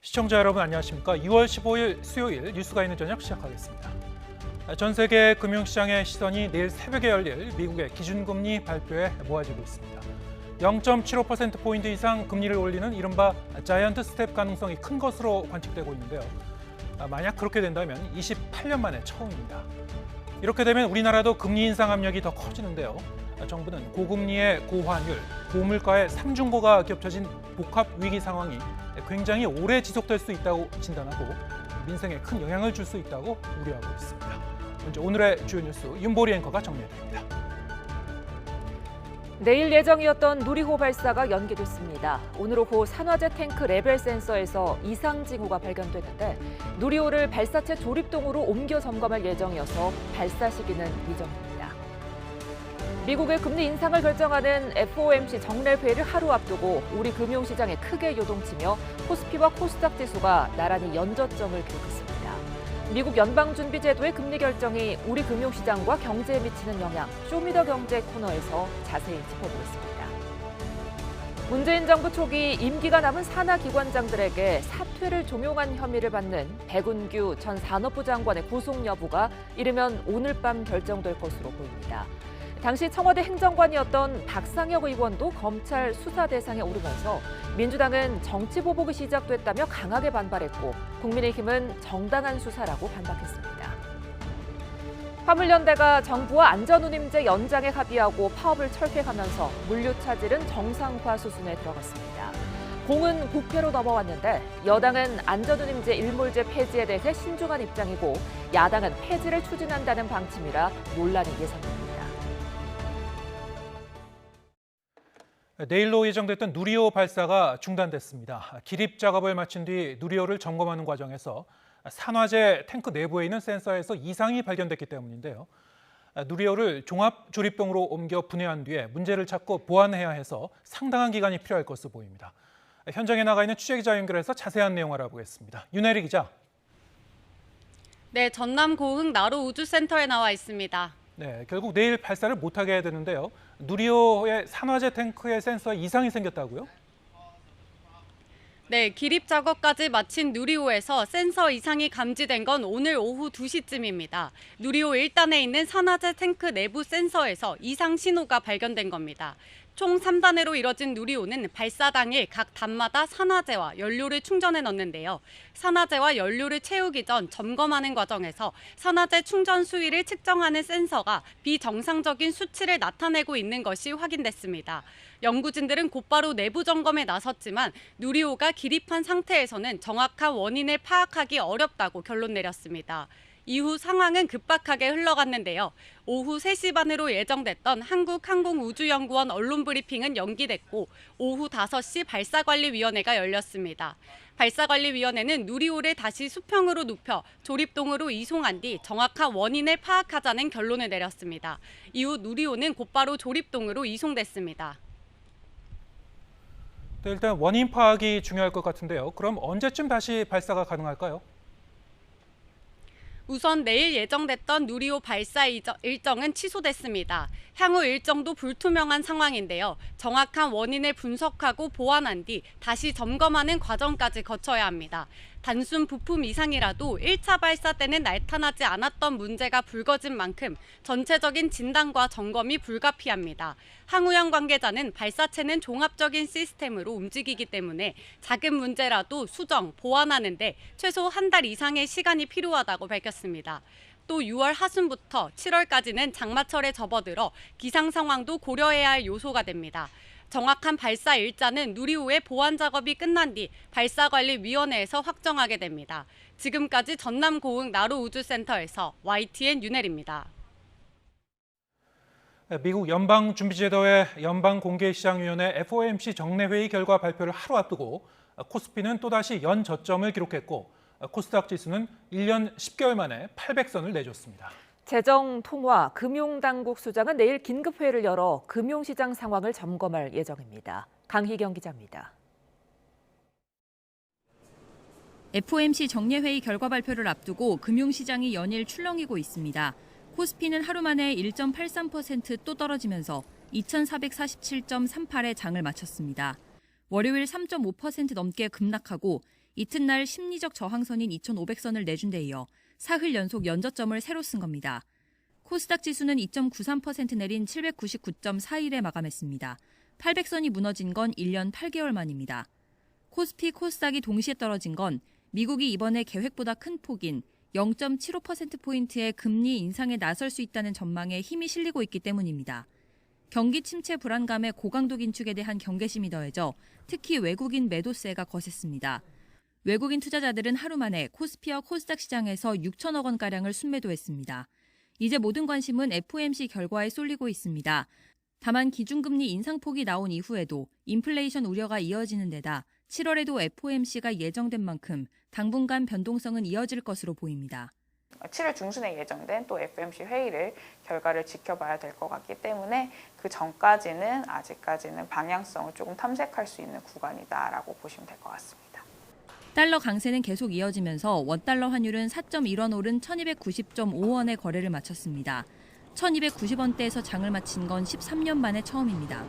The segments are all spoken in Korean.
시청자 여러분 안녕하십니까? 2월 15일 수요일 뉴스가 있는 저녁 시작하겠습니다. 전 세계 금융시장의 시선이 내일 새벽에 열릴 미국의 기준금리 발표에 모아지고 있습니다. 0.75%포인트 이상 금리를 올리는 이른바 자이언트 스텝 가능성이 큰 것으로 관측되고 있는데요. 만약 그렇게 된다면 28년 만에 처음입니다. 이렇게 되면 우리나라도 금리 인상 압력이 더 커지는데요. 정부는 고금리의 고환율, 고물가의 삼중고가 겹쳐진 복합 위기 상황이 굉장히 오래 지속될 수 있다고 진단하고 민생에 큰 영향을 줄 수 있다고 우려하고 있습니다. 먼저 오늘의 주요 뉴스 윤보리 앵커가 정리해드립니다. 내일 예정이었던 누리호 발사가 연기됐습니다. 오늘 오후 산화제 탱크 레벨 센서에서 이상 징후가 발견됐는데 누리호를 발사체 조립동으로 옮겨 점검할 예정이어서 발사 시기는 미정입니다. 미국의 금리 인상을 결정하는 FOMC 정례회의를 하루 앞두고 우리 금융시장에 크게 요동치며 코스피와 코스닥 지수가 나란히 연저점을 기록했습니다. 미국 연방준비제도의 금리 결정이 우리 금융시장과 경제에 미치는 영향, 쇼미더경제 코너에서 자세히 짚어보겠습니다. 문재인 정부 초기 임기가 남은 산하기관장들에게 사퇴를 종용한 혐의를 받는 백운규 전 산업부 장관의 구속 여부가 이르면 오늘 밤 결정될 것으로 보입니다. 당시 청와대 행정관이었던 박상혁 의원도 검찰 수사 대상에 오르면서 민주당은 정치 보복이 시작됐다며 강하게 반발했고 국민의힘은 정당한 수사라고 반박했습니다. 화물연대가 정부와 안전운임제 연장에 합의하고 파업을 철회하면서 물류 차질은 정상화 수순에 들어갔습니다. 공은 국회로 넘어왔는데 여당은 안전운임제 일몰제 폐지에 대해 신중한 입장이고 야당은 폐지를 추진한다는 방침이라 논란이 예상됩니다. 내일로 예정됐던 누리호 발사가 중단됐습니다. 기립 작업을 마친 뒤 누리호를 점검하는 과정에서 산화제 탱크 내부에 있는 센서에서 이상이 발견됐기 때문인데요. 누리호를 종합 조립동으로 옮겨 분해한 뒤에 문제를 찾고 보완해야 해서 상당한 기간이 필요할 것으로 보입니다. 현장에 나가 있는 취재기자 연결해서 자세한 내용 알아보겠습니다. 윤혜리 기자. 네, 전남 고흥 나로 우주센터에 나와 있습니다. 네, 결국 내일 발사를 못하게 되는데요. 누리호의 산화제 탱크의 센서에 이상이 생겼다고요? 네, 기립 작업까지 마친 누리호에서 센서 이상이 감지된 건 오늘 오후 2시쯤입니다. 누리호 1단에 있는 산화제 탱크 내부 센서에서 이상 신호가 발견된 겁니다. 총 3단으로 이뤄진 누리호는 발사 당일 각 단마다 산화제와 연료를 충전해 넣는데요. 산화제와 연료를 채우기 전 점검하는 과정에서 산화제 충전 수위를 측정하는 센서가 비정상적인 수치를 나타내고 있는 것이 확인됐습니다. 연구진들은 곧바로 내부 점검에 나섰지만 누리호가 기립한 상태에서는 정확한 원인을 파악하기 어렵다고 결론 내렸습니다. 이후 상황은 급박하게 흘러갔는데요. 오후 3시 반으로 예정됐던 한국항공우주연구원 언론 브리핑은 연기됐고 오후 5시 발사관리위원회가 열렸습니다. 발사관리위원회는 누리호를 다시 수평으로 눕혀 조립동으로 이송한 뒤 정확한 원인을 파악하자는 결론을 내렸습니다. 이후 누리호는 곧바로 조립동으로 이송됐습니다. 네, 일단 원인 파악이 중요할 것 같은데요. 그럼 언제쯤 다시 발사가 가능할까요? 우선 내일 예정됐던 누리호 발사 일정은 취소됐습니다. 향후 일정도 불투명한 상황인데요. 정확한 원인을 분석하고 보완한 뒤 다시 점검하는 과정까지 거쳐야 합니다. 단순 부품 이상이라도 1차 발사 때는 나타나지 않았던 문제가 불거진 만큼 전체적인 진단과 점검이 불가피합니다. 항우영 관계자는 발사체는 종합적인 시스템으로 움직이기 때문에 작은 문제라도 수정, 보완하는 데 최소 한 달 이상의 시간이 필요하다고 밝혔습니다. 또 6월 하순부터 7월까지는 장마철에 접어들어 기상 상황도 고려해야 할 요소가 됩니다. 정확한 발사 일자는 누리호의 보완 작업이 끝난 뒤 발사관리위원회에서 확정하게 됩니다. 지금까지 전남 고흥 나로 우주센터에서 YTN 윤혜리입니다. 미국 연방준비제도의 연방공개시장위원회 FOMC 정례회의 결과 발표를 하루 앞두고 코스피는 또다시 연저점을 기록했고 코스닥 지수는 1년 10개월 만에 800선을 내줬습니다. 재정통화 금융당국 수장은 내일 긴급회의를 열어 금융시장 상황을 점검할 예정입니다. 강희경 기자입니다. FOMC 정례회의 결과 발표를 앞두고 금융시장이 연일 출렁이고 있습니다. 코스피는 하루 만에 1.83% 또 떨어지면서 2,447.38에 장을 마쳤습니다. 월요일 3.5% 넘게 급락하고 이튿날 심리적 저항선인 2,500선을 내준 데 이어 사흘 연속 연저점을 새로 쓴 겁니다. 코스닥 지수는 2.93% 내린 799.41에 마감했습니다. 800선이 무너진 건 1년 8개월 만입니다. 코스피, 코스닥이 동시에 떨어진 건 미국이 이번에 계획보다 큰 폭인 0.75%포인트의 금리 인상에 나설 수 있다는 전망에 힘이 실리고 있기 때문입니다. 경기 침체 불안감에 고강도 긴축에 대한 경계심이 더해져 특히 외국인 매도세가 거셌습니다. 외국인 투자자들은 하루 만에 코스피와 코스닥 시장에서 6천억 원가량을 순매도했습니다. 이제 모든 관심은 FOMC 결과에 쏠리고 있습니다. 다만 기준금리 인상폭이 나온 이후에도 인플레이션 우려가 이어지는 데다 7월에도 FOMC가 예정된 만큼 당분간 변동성은 이어질 것으로 보입니다. 7월 중순에 예정된 또 FOMC 회의를 결과를 지켜봐야 될 것 같기 때문에 그 전까지는 아직까지는 방향성을 조금 탐색할 수 있는 구간이다라고 보시면 될 것 같습니다. 달러 강세는 계속 이어지면서 원달러 환율은 4.1원 오른 1290.5원에 거래를 마쳤습니다. 1290원대에서 장을 마친 건 13년 만에 처음입니다.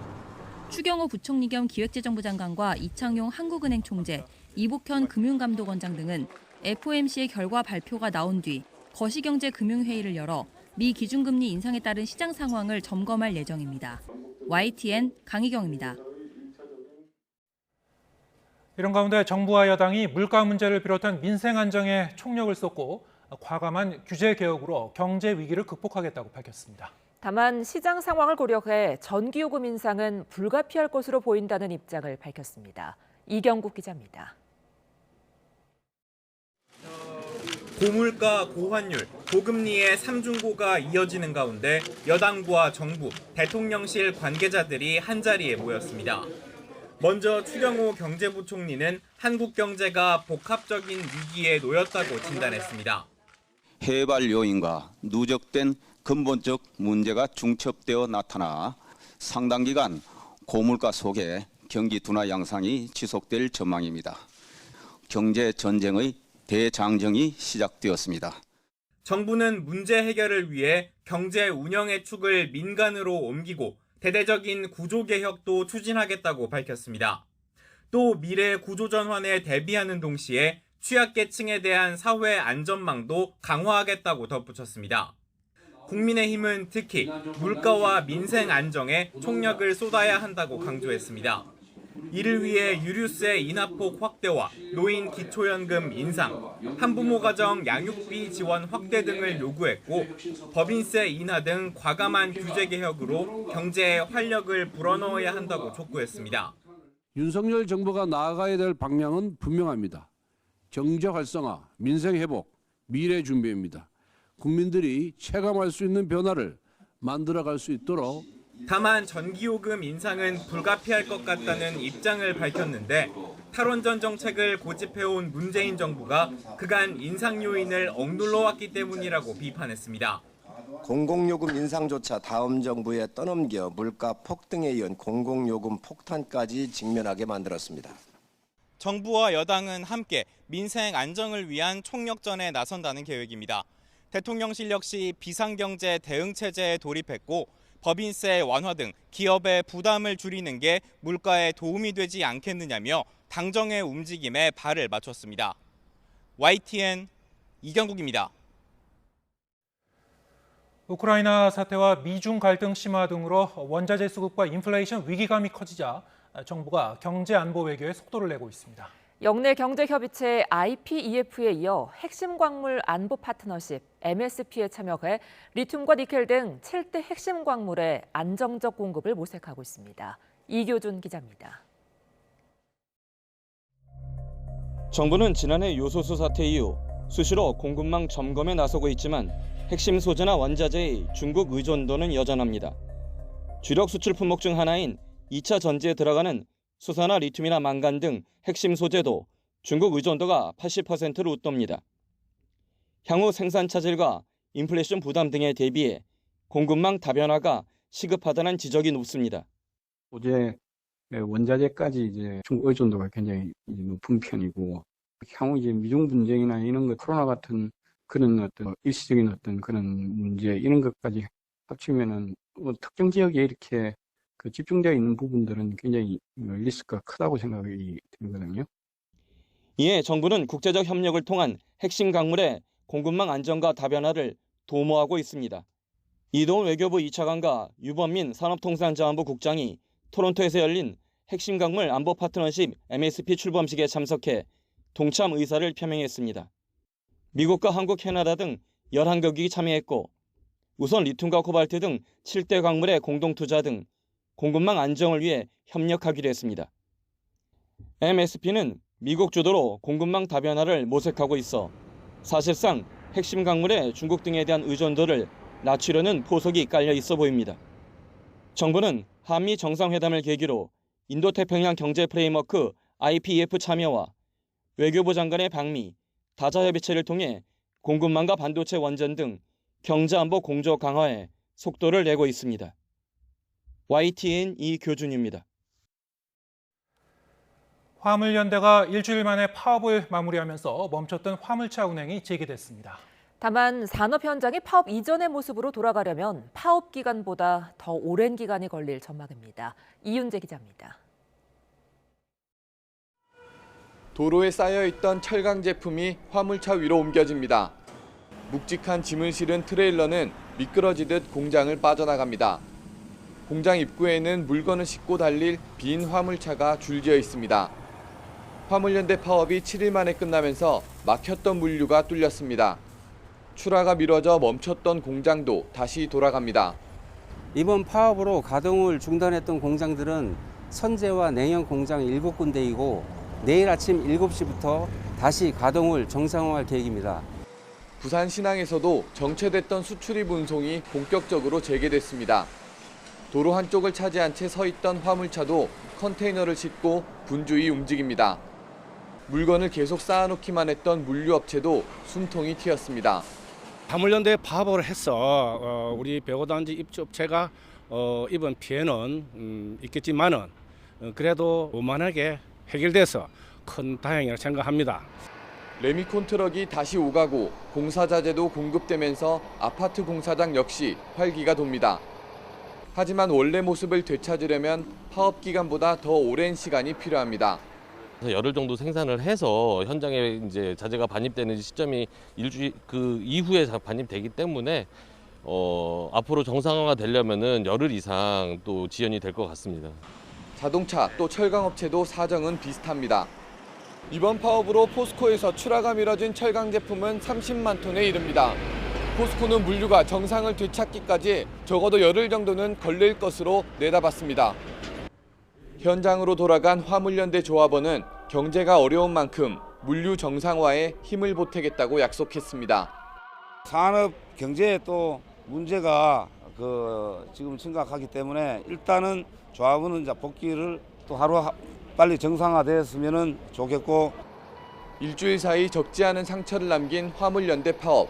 추경호 부총리 겸 기획재정부 장관과 이창용 한국은행 총재, 이복현 금융감독원장 등은 FOMC의 결과 발표가 나온 뒤 거시경제금융회의를 열어 미 기준금리 인상에 따른 시장 상황을 점검할 예정입니다. YTN 강희경입니다. 이런 가운데 정부와 여당이 물가 문제를 비롯한 민생 안정에 총력을 쏟고 과감한 규제 개혁으로 경제 위기를 극복하겠다고 밝혔습니다. 다만 시장 상황을 고려해 전기요금 인상은 불가피할 것으로 보인다는 입장을 밝혔습니다. 이경국 기자입니다. 고물가, 고환율, 고금리의 삼중고가 이어지는 가운데 여당과 정부, 대통령실 관계자들이 한자리에 모였습니다. 먼저 추경호 경제부총리는 한국 경제가 복합적인 위기에 놓였다고 진단했습니다. 해발 요인과 누적된 근본적 문제가 중첩되어 나타나 상당 기간 고물가 속에 경기 둔화 양상이 지속될 전망입니다. 경제 전쟁의 대장정이 시작되었습니다. 정부는 문제 해결을 위해 경제 운영의 축을 민간으로 옮기고 대대적인 구조개혁도 추진하겠다고 밝혔습니다. 또 미래 구조전환에 대비하는 동시에 취약계층에 대한 사회 안전망도 강화하겠다고 덧붙였습니다. 국민의힘은 특히 물가와 민생 안정에 총력을 쏟아야 한다고 강조했습니다. 이를 위해 유류세 인하폭 확대와 노인 기초연금 인상, 한부모 가정 양육비 지원 확대 등을 요구했고 법인세 인하 등 과감한 규제 개혁으로 경제에 활력을 불어넣어야 한다고 촉구했습니다. 윤석열 정부가 나아가야 될 방향은 분명합니다. 경제 활성화, 민생 회복, 미래 준비입니다. 국민들이 체감할 수 있는 변화를 만들어갈 수 있도록 다만 전기요금 인상은 불가피할 것 같다는 입장을 밝혔는데 탈원전 정책을 고집해온 문재인 정부가 그간 인상 요인을 억눌러 왔기 때문이라고 비판했습니다. 공공요금 인상조차 다음 정부에 떠넘겨 물가 폭등에 이은 공공요금 폭탄까지 직면하게 만들었습니다. 정부와 여당은 함께 민생 안정을 위한 총력전에 나선다는 계획입니다. 대통령실 역시 비상경제 대응체제에 돌입했고 법인세 완화 등 기업의 부담을 줄이는 게 물가에 도움이 되지 않겠느냐며 당정의 움직임에 발을 맞췄습니다. YTN 이경국입니다. 우크라이나 사태와 미중 갈등 심화 등으로 원자재 수급과 인플레이션 위기감이 커지자 정부가 경제 안보 외교에 속도를 내고 있습니다. 영내 경제협의체 IPEF에 이어 핵심 광물 안보 파트너십 MSP에 참여해 리튬과 니켈 등 7대 핵심 광물의 안정적 공급을 모색하고 있습니다. 이교준 기자입니다. 정부는 지난해 요소수 사태 이후 수시로 공급망 점검에 나서고 있지만 핵심 소재나 원자재의 중국 의존도는 여전합니다. 주력 수출 품목 중 하나인 2차 전지에 들어가는 수산화 리튬이나 망간 등 핵심 소재도 중국 의존도가 80%를 웃돕니다. 향후 생산 차질과 인플레이션 부담 등에 대비해 공급망 다변화가 시급하다는 지적이 높습니다. 소재, 원자재까지 이제 중국 의존도가 굉장히 높은 편이고 향후 이제 미중 분쟁이나 이런 것, 코로나 같은 그런 어떤 일시적인 어떤 그런 문제 이런 것까지 합치면은 특정 지역에 이렇게 집중되어 있는 부분들은 굉장히 리스크가 크다고 생각이 들거든요. 이에 정부는 국제적 협력을 통한 핵심 강물의 공급망 안정과 다변화를 도모하고 있습니다. 이동훈 외교부 2차관과 유범민 산업통상자원부 국장이 토론토에서 열린 핵심 강물 안보 파트너십 MSP 출범식에 참석해 동참 의사를 표명했습니다. 미국과 한국, 캐나다 등 11개국이 참여했고 우선 리튬과 코발트 등 7대 광물의 공동투자 등 공급망 안정을 위해 협력하기로 했습니다. MSP는 미국 주도로 공급망 다변화를 모색하고 있어 사실상 핵심 광물의 중국 등에 대한 의존도를 낮추려는 포석이 깔려 있어 보입니다. 정부는 한미 정상회담을 계기로 인도태평양 경제 프레임워크 IPEF 참여와 외교부 장관의 방미, 다자협의체를 통해 공급망과 반도체 원전 등 경제안보 공조 강화에 속도를 내고 있습니다. YTN 이교준입니다. 화물연대가 일주일 만에 파업을 마무리하면서 멈췄던 화물차 운행이 재개됐습니다. 다만 산업 현장이 파업 이전의 모습으로 돌아가려면 파업 기간보다 더 오랜 기간이 걸릴 전망입니다. 이윤재 기자입니다. 도로에 쌓여있던 철강 제품이 화물차 위로 옮겨집니다. 묵직한 짐을 실은 트레일러는 미끄러지듯 공장을 빠져나갑니다. 공장 입구에는 물건을 싣고 달릴 빈 화물차가 줄지어 있습니다. 화물연대 파업이 7일 만에 끝나면서 막혔던 물류가 뚫렸습니다. 출하가 미뤄져 멈췄던 공장도 다시 돌아갑니다. 이번 파업으로 가동을 중단했던 공장들은 선제와 냉영 공장 7군데이고 내일 아침 7시부터 다시 가동을 정상화할 계획입니다. 부산 신항에서도 정체됐던 수출입 운송이 본격적으로 재개됐습니다. 도로 한쪽을 차지한 채 서 있던 화물차도 컨테이너를 싣고 분주히 움직입니다. 물건을 계속 쌓아놓기만 했던 물류업체도 숨통이 튀었습니다. 화물연대 파업을 해서 우리 배고단지 입주업체가 입은 피해는 있겠지만은 그래도 원만하게 해결돼서 큰 다행이라고 생각합니다. 레미콘 트럭이 다시 오가고 공사자재도 공급되면서 아파트 공사장 역시 활기가 돕니다. 하지만 원래 모습을 되찾으려면 파업 기간보다 더 오랜 시간이 필요합니다. 열흘 정도 생산을 해서 현장에 이제 자재가 반입되는 시점이 일주일 그 이후에 반입되기 때문에 앞으로 정상화가 되려면은 열흘 이상 또 지연이 될 것 같습니다. 자동차 또 철강업체도 사정은 비슷합니다. 이번 파업으로 포스코에서 출하가 미뤄진 철강 제품은 30만 톤에 이릅니다. 포스코는 물류가 정상을 되찾기까지 적어도 열흘 정도는 걸릴 것으로 내다봤습니다. 현장으로 돌아간 화물연대 조합원은 경제가 어려운 만큼 물류 정상화에 힘을 보태겠다고 약속했습니다. 산업 경제에 또 문제가 지금 심각하기 때문에 일단은 조합원은 이제 복귀를 또 하루 빨리 정상화되었으면 좋겠고, 일주일 사이 적지 않은 상처를 남긴 화물연대 파업.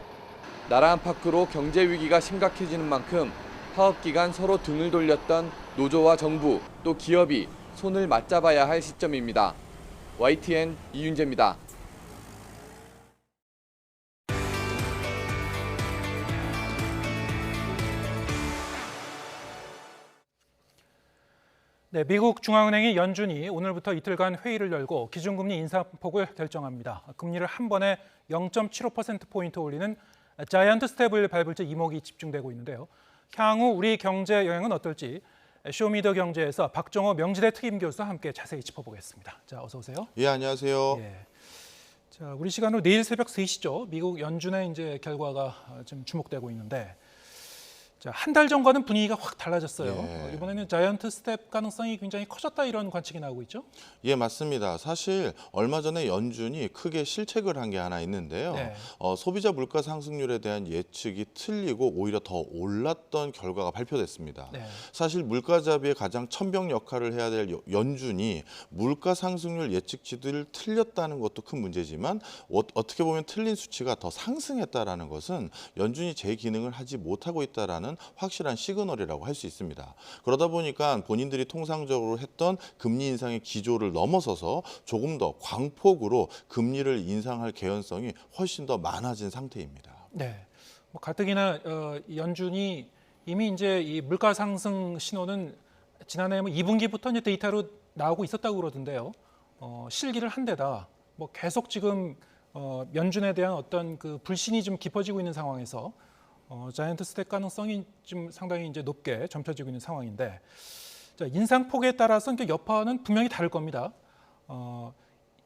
나라 안팎으로 경제 위기가 심각해지는 만큼 파업 기간 서로 등을 돌렸던 노조와 정부 또 기업이 손을 맞잡아야 할 시점입니다. YTN 이윤재입니다. 네, 미국 중앙은행이 연준이 오늘부터 이틀간 회의를 열고 기준금리 인상폭을 결정합니다. 금리를 한 번에 0.75%포인트 올리는 자이언트 스텝을 밟을지 이목이 집중되고 있는데요. 향후 우리 경제 영향은 어떨지 쇼미더경제에서 박정호 명지대 특임 교수와 함께 자세히 짚어보겠습니다. 자, 어서 오세요. 예, 안녕하세요. 예. 자, 우리 시간으로 내일 새벽 3시죠. 미국 연준의 이제 결과가 좀 주목되고 있는데, 자, 한 달 전과는 분위기가 확 달라졌어요. 예. 이번에는 자이언트 스텝 가능성이 굉장히 커졌다 이런 관측이 나오고 있죠. 예, 맞습니다. 사실 얼마 전에 연준이 크게 실책을 한 게 하나 있는데요. 네. 소비자 물가 상승률에 대한 예측이 틀리고 오히려 더 올랐던 결과가 발표됐습니다. 네. 사실 물가잡이의 가장 천병 역할을 해야 될 연준이 물가 상승률 예측치들을 틀렸다는 것도 큰 문제지만 어떻게 보면 틀린 수치가 더 상승했다라는 것은 연준이 제 기능을 하지 못하고 있다라는 확실한 시그널이라고 할 수 있습니다. 그러다 보니까 본인들이 통상적으로 했던 금리 인상의 기조를 넘어서서 조금 더 광폭으로 금리를 인상할 개연성이 훨씬 더 많아진 상태입니다. 네, 뭐 가뜩이나 연준이 이미 이제 이 물가 상승 신호는 지난해 2분기부터 이제 데이터로 나오고 있었다고 그러던데요. 실기를 한 데다 뭐 계속 지금 연준에 대한 어떤 그 불신이 좀 깊어지고 있는 상황에서 자이언트 스텝 가능성이 좀 상당히 이제 높게 점쳐지고 있는 상황인데, 자, 인상폭에 따라서 이제 여파는 분명히 다를 겁니다.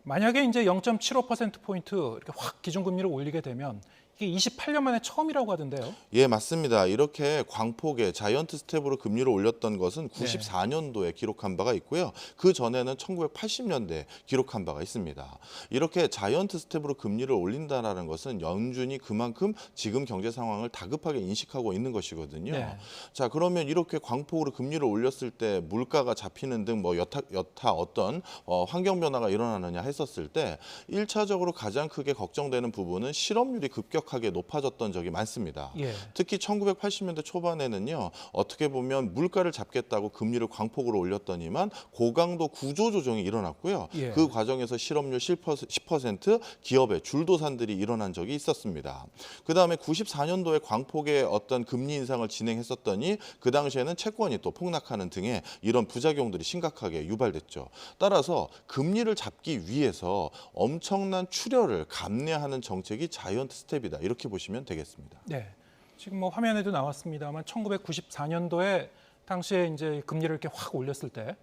만약에 이제 0.75%포인트 이렇게 확 기준금리를 올리게 되면 이게 28년 만에 처음이라고 하던데요. 예, 맞습니다. 이렇게 광폭의 자이언트 스텝으로 금리를 올렸던 것은 94년도에 기록한 바가 있고요. 그 전에는 1980년대에 기록한 바가 있습니다. 이렇게 자이언트 스텝으로 금리를 올린다는 것은 연준이 그만큼 지금 경제 상황을 다급하게 인식하고 있는 것이거든요. 네. 자, 그러면 이렇게 광폭으로 금리를 올렸을 때 물가가 잡히는 등 뭐 여타 어떤 환경 변화가 일어나느냐 했었을 때 1차적으로 가장 크게 걱정되는 부분은 실업률이 급격하게 높아졌던 적이 많습니다. 예. 특히 1980년대 초반에는요, 어떻게 보면 물가를 잡겠다고 금리를 광폭으로 올렸더니만 고강도 구조 조정이 일어났고요. 예. 그 과정에서 실업률 10%, 기업의 줄도산들이 일어난 적이 있었습니다. 그다음에 94년도에 광폭의 어떤 금리 인상을 진행했었더니 그 당시에는 채권이 또 폭락하는 등의 이런 부작용들이 심각하게 유발됐죠. 따라서 금리를 잡기 위해서 엄청난 출혈을 감내하는 정책이 자이언트 스텝이다. 이렇게 보시면 되겠습니다. 네. 지금 뭐 화면에도 나왔습니다만 1994년도에 당시에 이제 금리를 이렇게 확 올렸을 때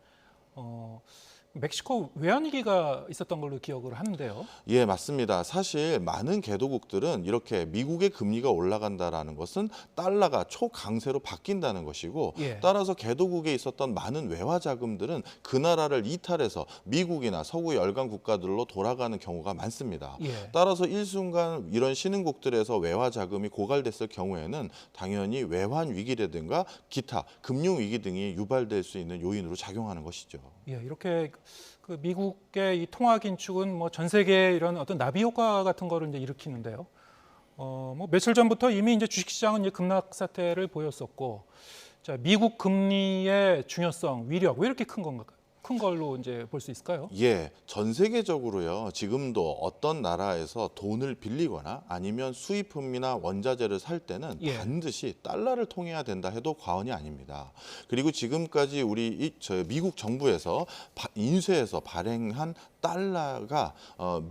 멕시코 외환위기가 있었던 걸로 기억을 하는데요. 예, 맞습니다. 사실 많은 개도국들은 이렇게 미국의 금리가 올라간다라는 것은 달러가 초강세로 바뀐다는 것이고, 예. 따라서 개도국에 있었던 많은 외화 자금들은 그 나라를 이탈해서 미국이나 서구 열강 국가들로 돌아가는 경우가 많습니다. 예. 따라서 일순간 이런 신흥국들에서 외화 자금이 고갈됐을 경우에는 당연히 외환 위기라든가 기타 금융 위기 등이 유발될 수 있는 요인으로 작용하는 것이죠. 예, 이렇게 그 미국의 이 통화 긴축은 뭐 전 세계에 이런 어떤 나비 효과 같은 거를 이제 일으키는데요. 뭐 며칠 전부터 이미 이제 주식시장은 이제 급락 사태를 보였었고, 자, 미국 금리의 중요성, 위력 왜 이렇게 큰 걸로 이제 볼 수 있을까요? 예, 전 세계적으로요. 지금도 어떤 나라에서 돈을 빌리거나 아니면 수입품이나 원자재를 살 때는 예. 반드시 달러를 통해야 된다 해도 과언이 아닙니다. 그리고 지금까지 우리 미국 정부에서 인쇄해서 발행한 달러가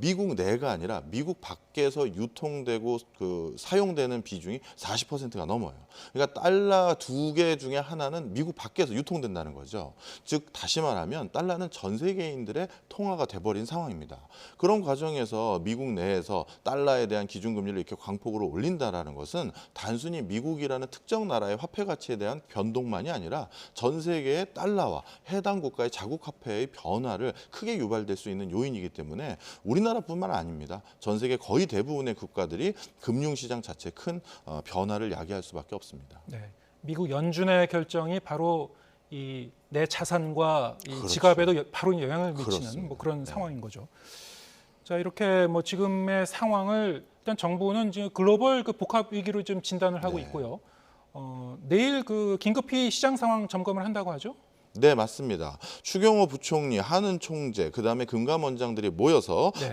미국 내가 아니라 미국 밖에서 유통되고 그 사용되는 비중이 40%가 넘어요. 그러니까 달러 두 개 중에 하나는 미국 밖에서 유통된다는 거죠. 즉 다시 말하면 달러는 전 세계인들의 통화가 돼버린 상황입니다. 그런 과정에서 미국 내에서 달러에 대한 기준금리를 이렇게 광폭으로 올린다라는 것은 단순히 미국이라는 특정 나라의 화폐 가치에 대한 변동만이 아니라 전 세계의 달러와 해당 국가의 자국 화폐의 변화를 크게 유발될 수 있는 요인이기 때문에 우리나라뿐만 아닙니다. 전 세계 거의 대부분의 국가들이 금융시장 자체에 큰 변화를 야기할 수밖에 없습니다. 네, 미국 연준의 결정이 바로 이 내 자산과 이 그렇죠. 지갑에도 바로 영향을 미치는 그렇습니다. 뭐 그런 네. 상황인 거죠. 자, 이렇게 뭐 지금의 상황을 일단 정부는 지금 글로벌 그 복합 위기로 좀 진단을 하고 네. 있고요. 내일 그 긴급히 시장 상황 점검을 한다고 하죠. 네, 맞습니다. 추경호 부총리, 한은 총재, 그다음에 금감원장들이 모여서 네.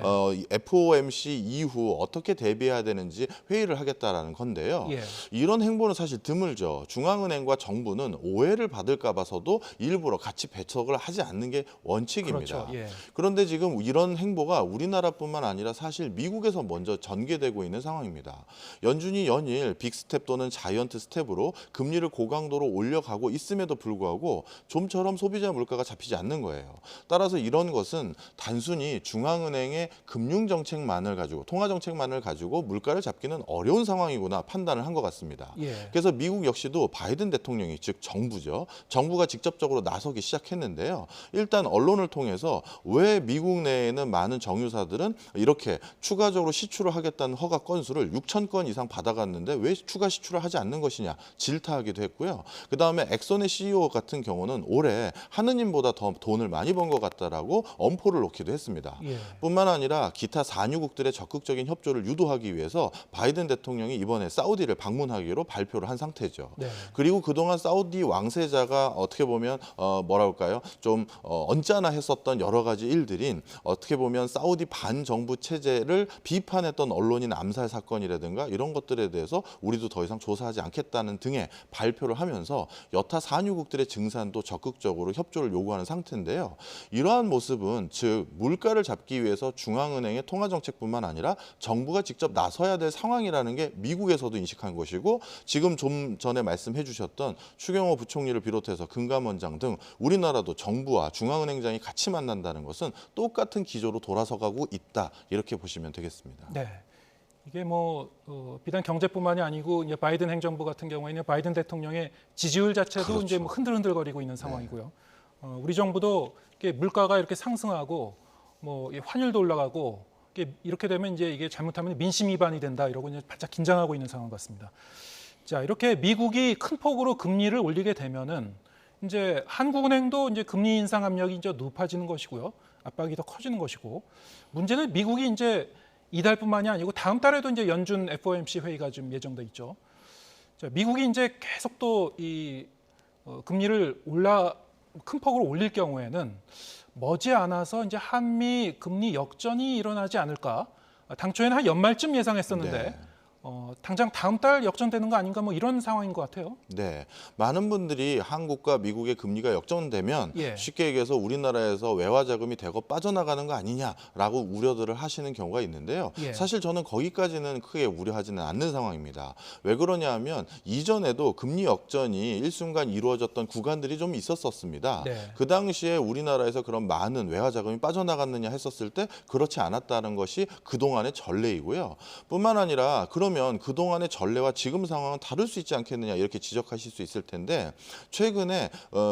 FOMC 이후 어떻게 대비해야 되는지 회의를 하겠다라는 건데요. 예. 이런 행보는 사실 드물죠. 중앙은행과 정부는 오해를 받을까 봐서도 일부러 같이 배척을 하지 않는 게 원칙입니다. 그렇죠. 예. 그런데 지금 이런 행보가 우리나라뿐만 아니라 사실 미국에서 먼저 전개되고 있는 상황입니다. 연준이 연일 빅스텝 또는 자이언트 스텝으로 금리를 고강도로 올려가고 있음에도 불구하고 좀처럼 소비자 물가가 잡히지 않는 거예요. 따라서 이런 것은 단순히 중앙은행의 금융정책만을 가지고 통화정책만을 가지고 물가를 잡기는 어려운 상황이구나 판단을 한 것 같습니다. 예. 그래서 미국 역시도 바이든 대통령이 즉 정부죠. 정부가 직접적으로 나서기 시작했는데요. 일단 언론을 통해서 왜 미국 내에는 많은 정유사들은 이렇게 추가적으로 시출을 하겠다는 허가 건수를 6천 건 이상 받아갔는데 왜 추가 시출을 하지 않는 것이냐 질타하기도 했고요. 그다음에 엑선의 CEO 같은 경우는 올해 하느님보다 더 돈을 많이 번 것 같다라고 엄포를 놓기도 했습니다. 예. 뿐만 아니라 기타 산유국들의 적극적인 협조를 유도하기 위해서 바이든 대통령이 이번에 사우디를 방문하기로 발표를 한 상태죠. 네. 그리고 그동안 사우디 왕세자가 어떻게 보면 뭐랄까요? 좀 언짢아 했었던 여러 가지 일들인 어떻게 보면 사우디 반정부 체제를 비판했던 언론인 암살 사건이라든가 이런 것들에 대해서 우리도 더 이상 조사하지 않겠다는 등의 발표를 하면서 여타 산유국들의 증산도 적극 적극적으로 협조를 요구하는 상태인데요. 이러한 모습은 즉 물가를 잡기 위해서 중앙은행의 통화정책뿐만 아니라 정부가 직접 나서야 될 상황이라는 게 미국에서도 인식한 것이고 지금 좀 전에 말씀해 주셨던 추경호 부총리를 비롯해서 금감원장 등 우리나라도 정부와 중앙은행장이 같이 만난다는 것은 똑같은 기조로 돌아서가고 있다. 이렇게 보시면 되겠습니다. 네. 이게 뭐 비단 경제뿐만이 아니고 이제 바이든 행정부 같은 경우에는 바이든 대통령의 지지율 자체도 그렇죠. 이제 뭐 흔들흔들거리고 있는 상황이고요. 우리 정부도 이게 물가가 이렇게 상승하고 뭐 환율도 올라가고 이렇게 되면 이제 이게 잘못하면 민심 위반이 된다 이러고 이제 바짝 긴장하고 있는 상황 같습니다. 자, 이렇게 미국이 큰 폭으로 금리를 올리게 되면은 이제 한국은행도 이제 금리 인상 압력이 이제 높아지는 것이고요. 압박이 더 커지는 것이고 문제는 미국이 이제 이달뿐만이 아니고 다음 달에도 이제 연준 FOMC 회의가 좀 예정돼 있죠. 자, 미국이 이제 계속 또 이 금리를 큰 폭으로 올릴 경우에는 머지않아서 이제 한미 금리 역전이 일어나지 않을까. 당초에는 한 연말쯤 예상했었는데. 네. 당장 다음 달 역전되는 거 아닌가 뭐 이런 상황인 것 같아요. 네, 많은 분들이 한국과 미국의 금리가 역전되면 쉽게 얘기해서 우리나라에서 외화 자금이 대거 빠져나가는 거 아니냐라고 우려들을 하시는 경우가 있는데요. 사실 저는 거기까지는 크게 우려하지는 않는 상황입니다. 왜 그러냐 하면 이전에도 금리 역전이 일순간 이루어졌던 구간들이 좀 있었습니다. 그 당시에 우리나라에서 그런 많은 외화 자금이 빠져나갔느냐 했었을 때 그렇지 않았다는 것이 그동안의 전례이고요. 뿐만 아니라 그러면 그동안의 전례와 지금 상황은 다를 수 있지 않겠느냐 이렇게 지적하실 수 있을 텐데 최근에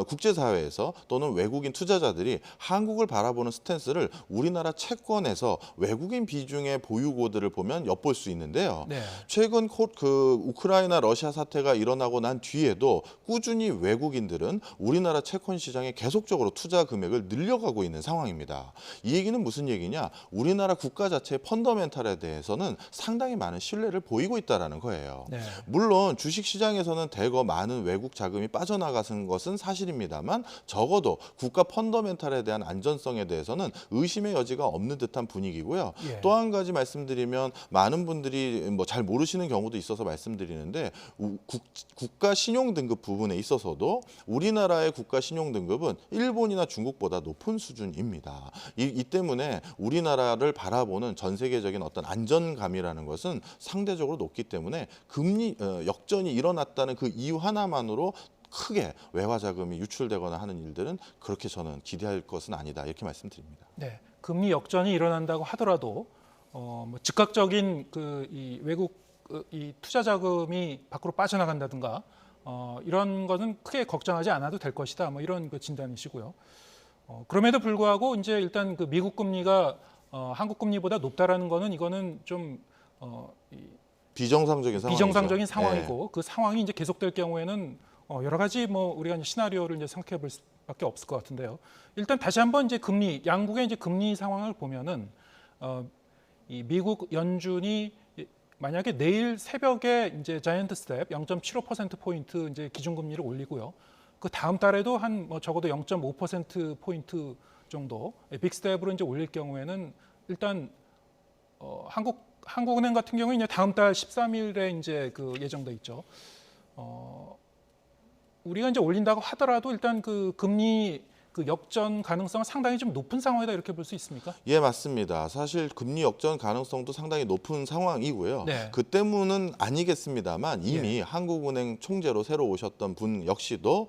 국제사회에서 또는 외국인 투자자들이 한국을 바라보는 스탠스를 우리나라 채권에서 외국인 비중의 보유고들을 보면 엿볼 수 있는데요. 최근 그 우크라이나 러시아 사태가 일어나고 난 뒤에도 꾸준히 외국인들은 우리나라 채권 시장에 계속적으로 투자 금액을 늘려가고 있는 상황입니다. 이 얘기는 무슨 얘기냐? 우리나라 국가 자체의 펀더멘탈에 대해서는 상당히 많은 신뢰를 보이고 있다는 거예요. 물론 주식시장에서는 대거 많은 외국 자금이 빠져나가는 것은 사실입니다만 적어도 국가 펀더멘탈에 대한 안전성에 대해서는 의심의 여지가 없는 듯한 분위기고요. 또 한 가지 말씀드리면 많은 분들이 뭐 잘 모르시는 경우도 있어서 말씀드리는데 국가 신용 등급 부분에 있어서도 우리나라의 국가 신용 등급은 일본이나 중국보다 높은 수준입니다. 이 때문에 우리나라를 바라보는 전 세계적인 어떤 안전감이라는 것은 상대적으로 높기 때문에 금리 역전이 일어났다는 그 이유 하나만으로 크게 외화 자금이 유출되거나 하는 일들은 그렇게 저는 기대할 것은 아니다 이렇게 말씀드립니다. 네, 금리 역전이 일어난다고 하더라도 뭐 즉각적인 이 외국 이 투자 자금이 밖으로 빠져나간다든가 이런 거는 크게 걱정하지 않아도 될 것이다. 뭐 이런 그 진단이시고요. 그럼에도 불구하고 이제 일단 그 미국 금리가 한국 금리보다 높다라는 거는 이거는 좀 비정상적인 상황이고 그 상황이 이제 계속될 경우에는 여러 가지 뭐 우리가 이제 시나리오를 이제 생각해 볼 수밖에 없을 것 같은데요. 일단 다시 한번 이제 양국의 이제 금리 상황을 보면은 이 미국 연준이 만약에 내일 새벽에 이제 자이언트 스텝 0.75% 포인트 이제 기준금리를 올리고요. 그 다음 달에도 한 뭐 적어도 0.5% 포인트 정도 빅 스텝으로 이제 올릴 경우에는 일단 한국은행 같은 경우는 이제 다음 달 13일에 이제 그 예정돼 있죠. 우리가 이제 올린다고 하더라도 일단 그 금리 그 역전 가능성은 상당히 좀 높은 상황이다 이렇게 볼 수 있습니까? 예, 맞습니다. 사실 금리 역전 가능성도 상당히 높은 상황이고요. 그 때문은 아니겠습니다만 이미 한국은행 총재로 새로 오셨던 분 역시도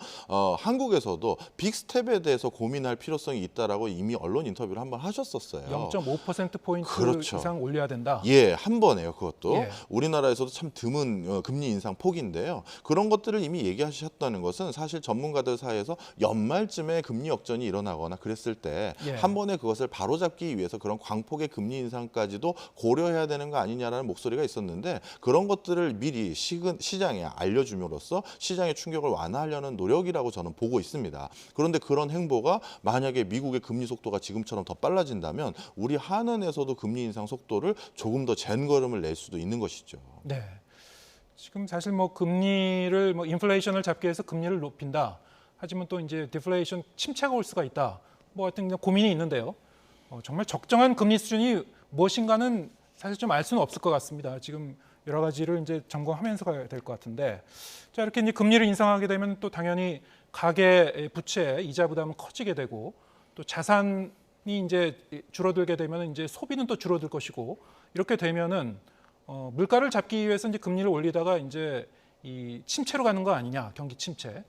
한국에서도 빅스텝에 대해서 고민할 필요성이 있다라고 이미 언론 인터뷰를 한번 하셨었어요. 0.5% 포인트 이상 올려야 된다. 예, 한 번에요. 그것도 우리나라에서도 참 드문 금리 인상 폭인데요. 그런 것들을 이미 얘기하셨다는 것은 사실 전문가들 사이에서 연말쯤에 금리 역전이 일어나거나 그랬을 때 한 번에 그것을 바로잡기 위해서 그런 광폭의 금리 인상까지도 고려해야 되는 거 아니냐라는 목소리가 있었는데 그런 것들을 미리 시장에 알려줌으로써 시장의 충격을 완화하려는 노력이라고 저는 보고 있습니다. 그런데 그런 행보가 만약에 미국의 금리 속도가 지금처럼 더 빨라진다면 우리 한은에서도 금리 인상 속도를 조금 더 젠걸음을 낼 수도 있는 것이죠. 네. 지금 사실 뭐 금리를 뭐 인플레이션을 잡기 위해서 금리를 높인다. 하지만 또 이제 디플레이션 침체가 올 수가 있다. 뭐 하여튼 고민이 있는데요. 정말 적정한 금리 수준이 무엇인가는 사실 좀 알 수는 없을 것 같습니다. 지금 여러 가지를 이제 점검하면서 가야 될 것 같은데, 자 이렇게 이제 금리를 인상하게 되면 또 당연히 가계 부채 이자 부담은 커지게 되고 또 자산이 이제 줄어들게 되면 이제 소비는 또 줄어들 것이고 이렇게 되면은 물가를 잡기 위해서 이제 금리를 올리다가 이제 이 침체로 가는 거 아니냐, 경기 침체.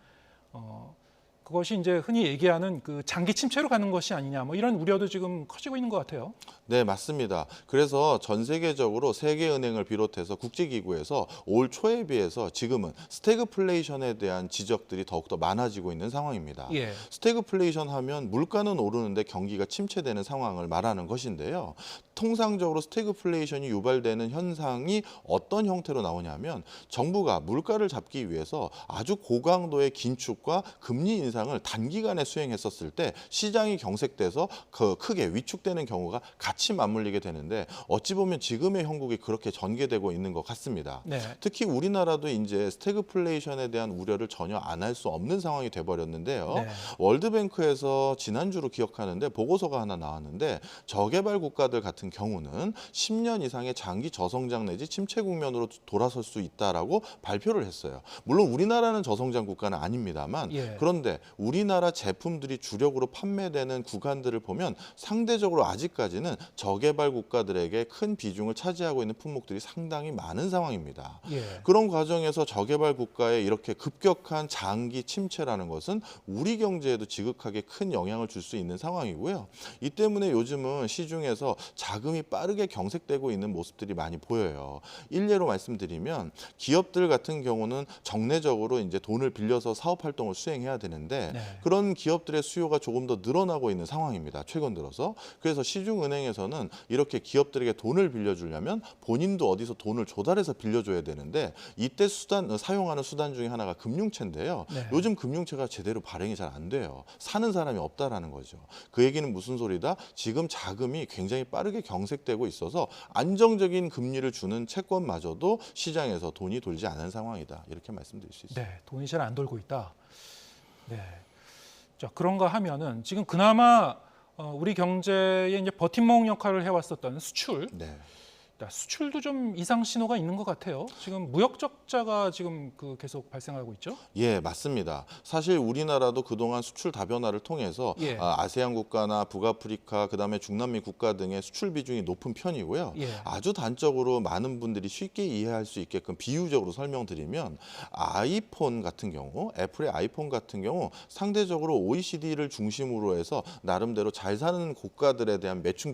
그것이 이제 흔히 얘기하는 그 장기 침체로 가는 것이 아니냐, 뭐 이런 우려도 지금 커지고 있는 것 같아요. 네, 맞습니다. 그래서 전 세계적으로 세계은행을 비롯해서 국제기구에서 올 초에 비해서 지금은 스태그플레이션에 대한 지적들이 더욱더 많아지고 있는 상황입니다. 예. 스태그플레이션 하면 물가는 오르는데 경기가 침체되는 상황을 말하는 것인데요. 통상적으로 스태그플레이션이 유발되는 현상이 어떤 형태로 나오냐면 정부가 물가를 잡기 위해서 아주 고강도의 긴축과 금리 인상을 단기간에 수행했었을 때 시장이 경색돼서 크게 위축되는 경우가 같이 맞물리게 되는데 어찌 보면 지금의 형국이 그렇게 전개되고 있는 것 같습니다. 네. 특히 우리나라도 이제 스태그플레이션에 대한 우려를 전혀 안 할 수 없는 상황이 돼버렸는데요. 네. 월드뱅크에서 지난주로 기억하는데 보고서가 하나 나왔는데 저개발 국가들 같은 경우는 10년 이상의 장기 저성장 내지 침체 국면으로 돌아설 수 있다라고 발표를 했어요. 물론 우리나라는 저성장 국가는 아닙니다만 예. 그런데 우리나라 제품들이 주력으로 판매되는 구간들을 보면 상대적으로 아직까지는 저개발 국가들에게 큰 비중을 차지하고 있는 품목들이 상당히 많은 상황입니다. 예. 그런 과정에서 저개발 국가에 이렇게 급격한 장기 침체라는 것은 우리 경제에도 지극하게 큰 영향을 줄 수 있는 상황이고요. 이 때문에 요즘은 시중에서 자금이 빠르게 경색되고 있는 모습들이 많이 보여요. 일례로 말씀드리면 기업들 같은 경우는 정례적으로 이제 돈을 빌려서 사업 활동을 수행해야 되는데 네. 그런 기업들의 수요가 조금 더 늘어나고 있는 상황입니다. 최근 들어서. 그래서 시중은행에서는 이렇게 기업들에게 돈을 빌려주려면 본인도 어디서 돈을 조달해서 빌려줘야 되는데 이때 사용하는 수단 중에 하나가 금융채인데요. 네. 요즘 금융채가 제대로 발행이 잘 안 돼요. 사는 사람이 없다라는 거죠. 그 얘기는 무슨 소리다? 지금 자금이 굉장히 빠르게 경색되고 있어서 안정적인 금리를 주는 채권마저도 시장에서 돈이 돌지 않은 상황이다. 이렇게 말씀드릴 수 있습니다. 네, 돈이 잘 안 돌고 있다. 네. 자, 그런가 하면은 지금 그나마 우리 경제에 이제 버팀목 역할을 해왔었던 수출. 네. 수출도 좀 이상 신호가 있는 것 같아요. 지금 무역 적자가 지금 계속 발생하고 있죠. 예, 맞습니다. 사실 우리나라도 그동안 수출 다변화를 통해서 예. 아세안 국가나 북아프리카, 그다음에 중남미 국가 등의 수출 비중이 높은 편이고요. 예. 아주 단적으로 많은 분들이 쉽게 이해할 수 있게끔 비유적으로 설명드리면 아이폰 같은 경우, 애플의 아이폰 같은 경우 상대적으로 OECD를 중심으로 해서 나름대로 잘 사는 국가들에 대한 매출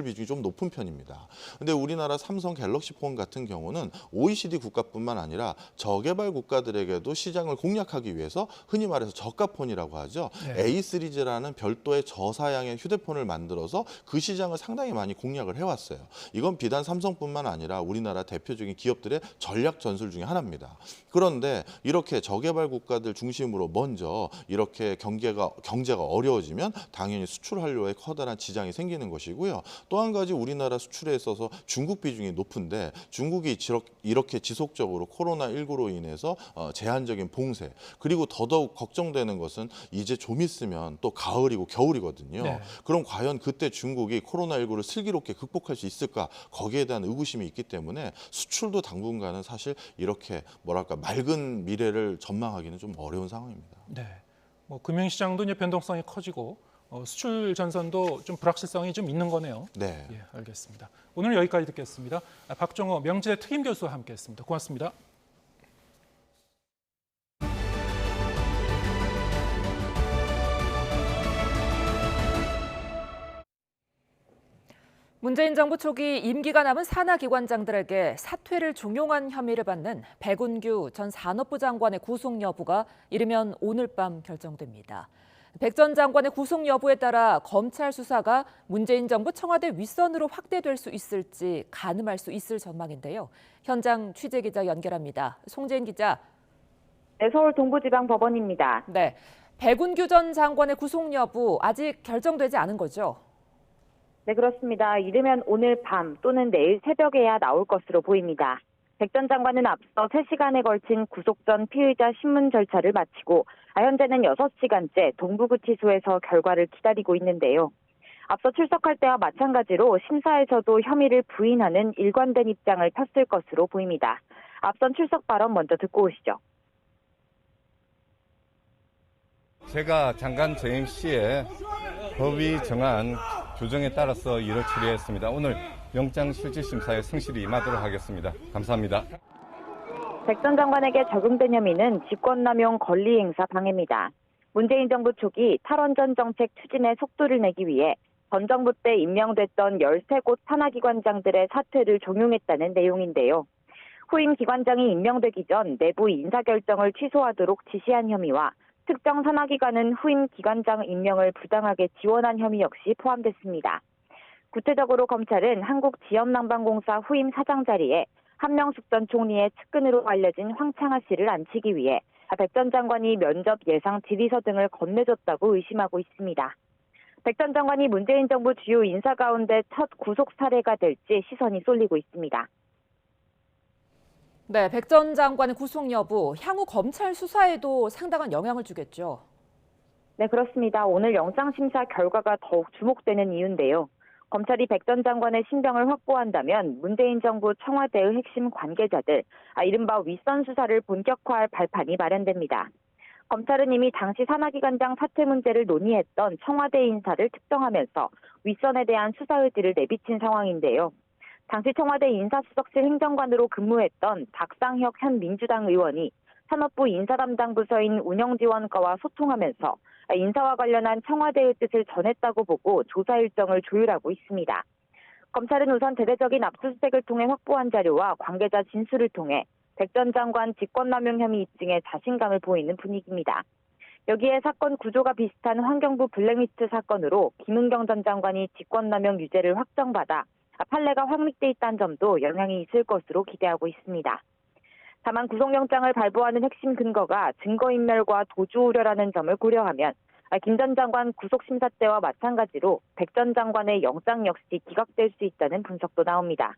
비중이 좀 높은 편입니다. 근데 우리나라 삼성 갤럭시 폰 같은 경우는 OECD 국가뿐만 아니라 저개발 국가들에게도 시장을 공략하기 위해서 흔히 말해서 저가폰이라고 하죠. 네. A 시리즈라는 별도의 저사양의 휴대폰을 만들어서 그 시장을 상당히 많이 공략을 해왔어요. 이건 비단 삼성뿐만 아니라 우리나라 대표적인 기업들의 전략 전술 중에 하나입니다. 그런데 이렇게 저개발 국가들 중심으로 먼저 이렇게 경제가 어려워지면 당연히 수출 한로에 커다란 지장이 생기는 것이고요. 또 한 가지 우리나라 수출에 있어서 중국 비중이 높은데 중국이 이렇게 지속적으로 코로나19로 인해서 제한적인 봉쇄 그리고 더더욱 걱정되는 것은 이제 좀 있으면 또 가을이고 겨울이거든요. 네. 그럼 과연 그때 중국이 코로나19를 슬기롭게 극복할 수 있을까? 거기에 대한 의구심이 있기 때문에 수출도 당분간은 사실 이렇게 뭐랄까 맑은 미래를 전망하기는 좀 어려운 상황입니다. 네. 뭐 금융시장도 이제 변동성이 커지고 수출 전선도 좀 불확실성이 좀 있는 거네요. 네. 예, 알겠습니다. 오늘 여기까지 듣겠습니다. 박정호 명지대 특임 교수와 함께했습니다. 고맙습니다. 문재인 정부 초기 임기가 남은 산하기관장들에게 사퇴를 종용한 혐의를 받는 백운규 전 산업부 장관의 구속 여부가 이르면 오늘 밤 결정됩니다. 백 전 장관의 구속 여부에 따라 검찰 수사가 문재인 정부 청와대 윗선으로 확대될 수 있을지 가늠할 수 있을 전망인데요. 현장 취재기자 연결합니다. 송재인 기자. 네, 서울 동부지방법원입니다. 네, 백운규 전 장관의 구속 여부 아직 결정되지 않은 거죠? 네, 그렇습니다. 이르면 오늘 밤 또는 내일 새벽에야 나올 것으로 보입니다. 백 전 장관은 앞서 3시간에 걸친 구속 전 피의자 신문 절차를 마치고 현재는 6시간째 동부구치소에서 결과를 기다리고 있는데요. 앞서 출석할 때와 마찬가지로 심사에서도 혐의를 부인하는 일관된 입장을 폈을 것으로 보입니다. 앞선 출석 발언 먼저 듣고 오시죠. 제가 장관 재임 시에 법이 정한 규정에 따라서 일을 처리했습니다. 오늘 영장실질심사에 성실히 임하도록 하겠습니다. 감사합니다. 백 전 장관에게 적용된 혐의는 직권남용 권리행사 방해입니다. 문재인 정부 초기 탈원전 정책 추진에 속도를 내기 위해 전 정부 때 임명됐던 13곳 산하기관장들의 사퇴를 종용했다는 내용인데요. 후임 기관장이 임명되기 전 내부 인사결정을 취소하도록 지시한 혐의와 특정 산하기관은 후임 기관장 임명을 부당하게 지원한 혐의 역시 포함됐습니다. 구체적으로 검찰은 한국지역난방공사 후임 사장 자리에 한명숙 전 총리의 측근으로 알려진 황창하 씨를 앉히기 위해 백 전 장관이 면접 예상 질의서 등을 건네줬다고 의심하고 있습니다. 백 전 장관이 문재인 정부 주요 인사 가운데 첫 구속 사례가 될지 시선이 쏠리고 있습니다. 네, 백 전 장관의 구속 여부, 향후 검찰 수사에도 상당한 영향을 주겠죠. 네, 그렇습니다. 오늘 영장심사 결과가 더욱 주목되는 이유인데요. 검찰이 백 전 장관의 신병을 확보한다면 문재인 정부 청와대의 핵심 관계자들, 이른바 윗선 수사를 본격화할 발판이 마련됩니다. 검찰은 이미 당시 산하기관장 사퇴 문제를 논의했던 청와대 인사를 특정하면서 윗선에 대한 수사 의지를 내비친 상황인데요. 당시 청와대 인사수석실 행정관으로 근무했던 박상혁 현 민주당 의원이 산업부 인사담당 부서인 운영지원과와 소통하면서 인사와 관련한 청와대의 뜻을 전했다고 보고 조사 일정을 조율하고 있습니다. 검찰은 우선 대대적인 압수수색을 통해 확보한 자료와 관계자 진술을 통해 백 전 장관 직권남용 혐의 입증에 자신감을 보이는 분위기입니다. 여기에 사건 구조가 비슷한 환경부 블랙리스트 사건으로 김은경 전 장관이 직권남용 유죄를 확정받아 판례가 확립돼 있다는 점도 영향이 있을 것으로 기대하고 있습니다. 다만 구속영장을 발부하는 핵심 근거가 증거인멸과 도주 우려라는 점을 고려하면 김 전 장관 구속심사 때와 마찬가지로 백 전 장관의 영장 역시 기각될 수 있다는 분석도 나옵니다.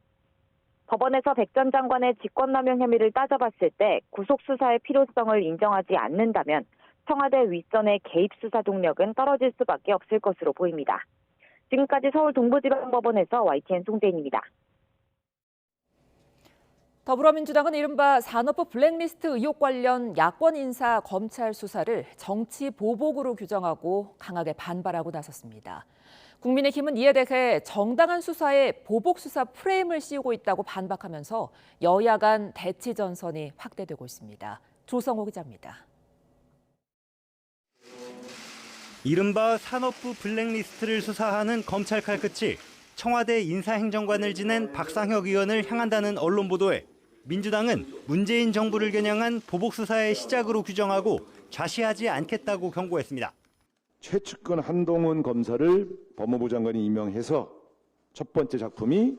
법원에서 백 전 장관의 직권남용 혐의를 따져봤을 때 구속수사의 필요성을 인정하지 않는다면 청와대 윗선의 개입 수사 동력은 떨어질 수밖에 없을 것으로 보입니다. 지금까지 서울 동부지방법원에서 YTN 송재인입니다. 더불어민주당은 이른바 산업부 블랙리스트 의혹 관련 야권 인사 검찰 수사를 정치 보복으로 규정하고 강하게 반발하고 나섰습니다. 국민의힘은 이에 대해 정당한 수사에 보복 수사 프레임을 씌우고 있다고 반박하면서 여야 간 대치 전선이 확대되고 있습니다. 조성호 기자입니다. 이른바 산업부 블랙리스트를 수사하는 검찰 칼끝이 청와대 인사행정관을 지낸 박상혁 의원을 향한다는 언론 보도에 민주당은 문재인 정부를 겨냥한 보복 수사의 시작으로 규정하고 좌시하지 않겠다고 경고했습니다. 최측근 한동훈 검사를 법무부 장관이 임명해서 첫 번째 작품이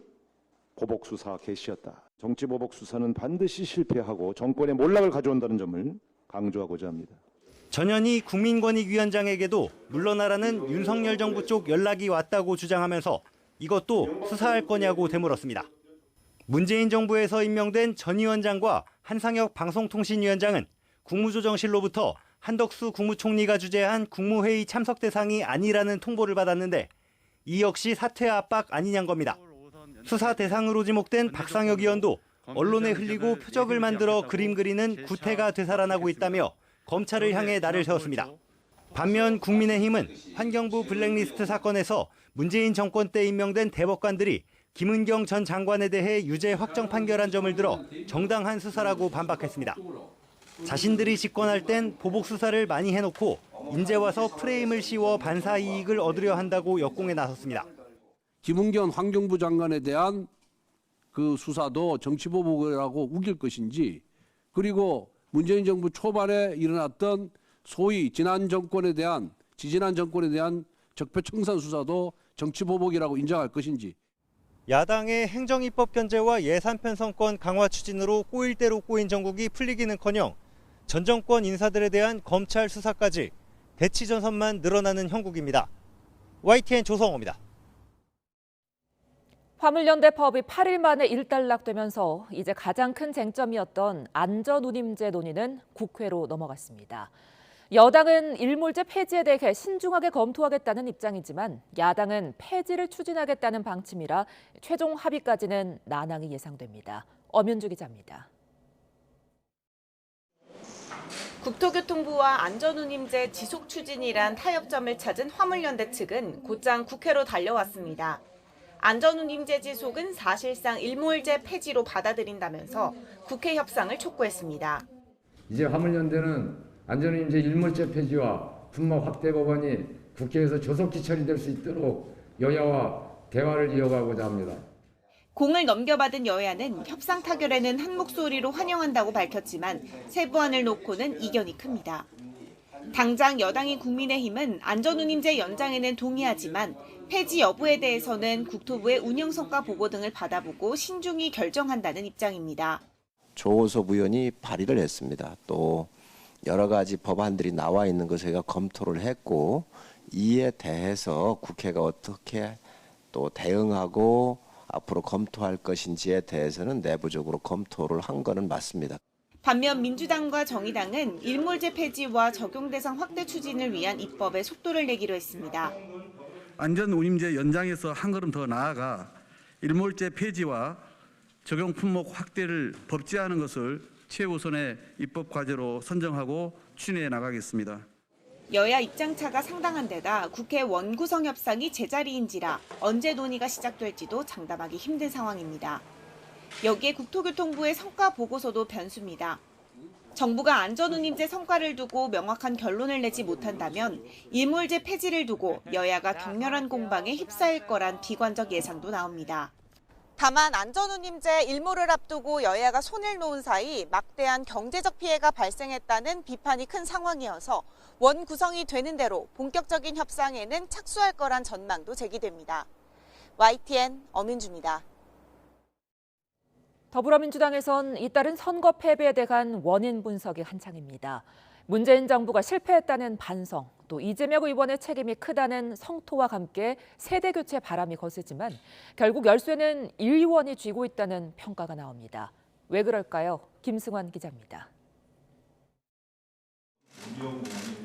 보복 수사 개시였다. 정치 보복 수사는 반드시 실패하고 정권의 몰락을 가져온다는 점을 강조하고자 합니다. 전현희 국민권익위원장에게도 물러나라는 윤석열 정부 쪽 연락이 왔다고 주장하면서 이것도 수사할 거냐고 되물었습니다. 문재인 정부에서 임명된 전 위원장과 한상혁 방송통신위원장은 국무조정실로부터 한덕수 국무총리가 주재한 국무회의 참석 대상이 아니라는 통보를 받았는데 이 역시 사퇴 압박 아니냐는 겁니다. 수사 대상으로 지목된 박상혁 의원도 언론에 흘리고 표적을 만들어 그림 그리는 구태가 되살아나고 있다며 검찰을 향해 날을 세웠습니다. 반면 국민의힘은 환경부 블랙리스트 사건에서 문재인 정권 때 임명된 대법관들이 김은경 전 장관에 대해 유죄 확정 판결한 점을 들어 정당한 수사라고 반박했습니다. 자신들이 집권할 땐 보복 수사를 많이 해놓고 이제 와서 프레임을 씌워 반사 이익을 얻으려 한다고 역공에 나섰습니다. 김은경 환경부 장관에 대한 그 수사도 정치보복이라고 우길 것인지, 그리고 문재인 정부 초반에 일어났던 소위 지지난 정권에 대한 적폐청산 수사도 정치보복이라고 인정할 것인지. 야당의 행정입법 견제와 예산 편성권 강화 추진으로 꼬일 대로 꼬인 정국이 풀리기는커녕 전 정권 인사들에 대한 검찰 수사까지 대치 전선만 늘어나는 형국입니다. YTN 조성호입니다. 화물연대 파업이 8일 만에 일단락되면서 이제 가장 큰 쟁점이었던 안전운임제 논의는 국회로 넘어갔습니다. 여당은 일몰제 폐지에 대해 신중하게 검토하겠다는 입장이지만 야당은 폐지를 추진하겠다는 방침이라 최종 합의까지는 난항이 예상됩니다. 엄윤주 기자입니다. 국토교통부와 안전운임제 지속 추진이란 타협점을 찾은 화물연대 측은 곧장 국회로 달려왔습니다. 안전운임제 지속은 사실상 일몰제 폐지로 받아들인다면서 국회 협상을 촉구했습니다. 이제 화물연대는 안전운임제 일몰제 폐지와 분모 확대 법안이 국회에서 조속히 처리될 수 있도록 여야와 대화를 이어가고자 합니다. 공을 넘겨받은 여야는 협상 타결에는 한 목소리로 환영한다고 밝혔지만 세부안을 놓고는 이견이 큽니다. 당장 여당인 국민의힘은 안전운임제 연장에는 동의하지만 폐지 여부에 대해서는 국토부의 운영성과 보고 등을 받아보고 신중히 결정한다는 입장입니다. 조호섭 의원이 발의를 했습니다. 또 여러 가지 법안들이 나와 있는 것을 저희가 검토를 했고 이에 대해서 국회가 어떻게 또 대응하고 앞으로 검토할 것인지에 대해서는 내부적으로 검토를 한 거는 맞습니다. 반면 민주당과 정의당은 일몰제 폐지와 적용 대상 확대 추진을 위한 입법에 속도를 내기로 했습니다. 안전운임제 연장에서 한 걸음 더 나아가 일몰제 폐지와 적용 품목 확대를 법제화하는 것을 최우선의 입법 과제로 선정하고 추진해 나가겠습니다. 여야 입장차가 상당한 데다 국회 원구성 협상이 제자리인지라 언제 논의가 시작될지도 장담하기 힘든 상황입니다. 여기에 국토교통부의 성과 보고서도 변수입니다. 정부가 안전운임제 성과를 두고 명확한 결론을 내지 못한다면 일몰제 폐지를 두고 여야가 격렬한 공방에 휩싸일 거란 비관적 예상도 나옵니다. 다만 안전운임제 일몰을 앞두고 여야가 손을 놓은 사이 막대한 경제적 피해가 발생했다는 비판이 큰 상황이어서 원 구성이 되는 대로 본격적인 협상에는 착수할 거란 전망도 제기됩니다. YTN 엄윤주입니다. 더불어민주당에선 잇따른 선거 패배에 대한 원인 분석이 한창입니다. 문재인 정부가 실패했다는 반성, 또 이재명 의원의 책임이 크다는 성토와 함께 세대교체 바람이 거세지만 결국 열쇠는 이 의원이 쥐고 있다는 평가가 나옵니다. 왜 그럴까요? 김승환 기자입니다.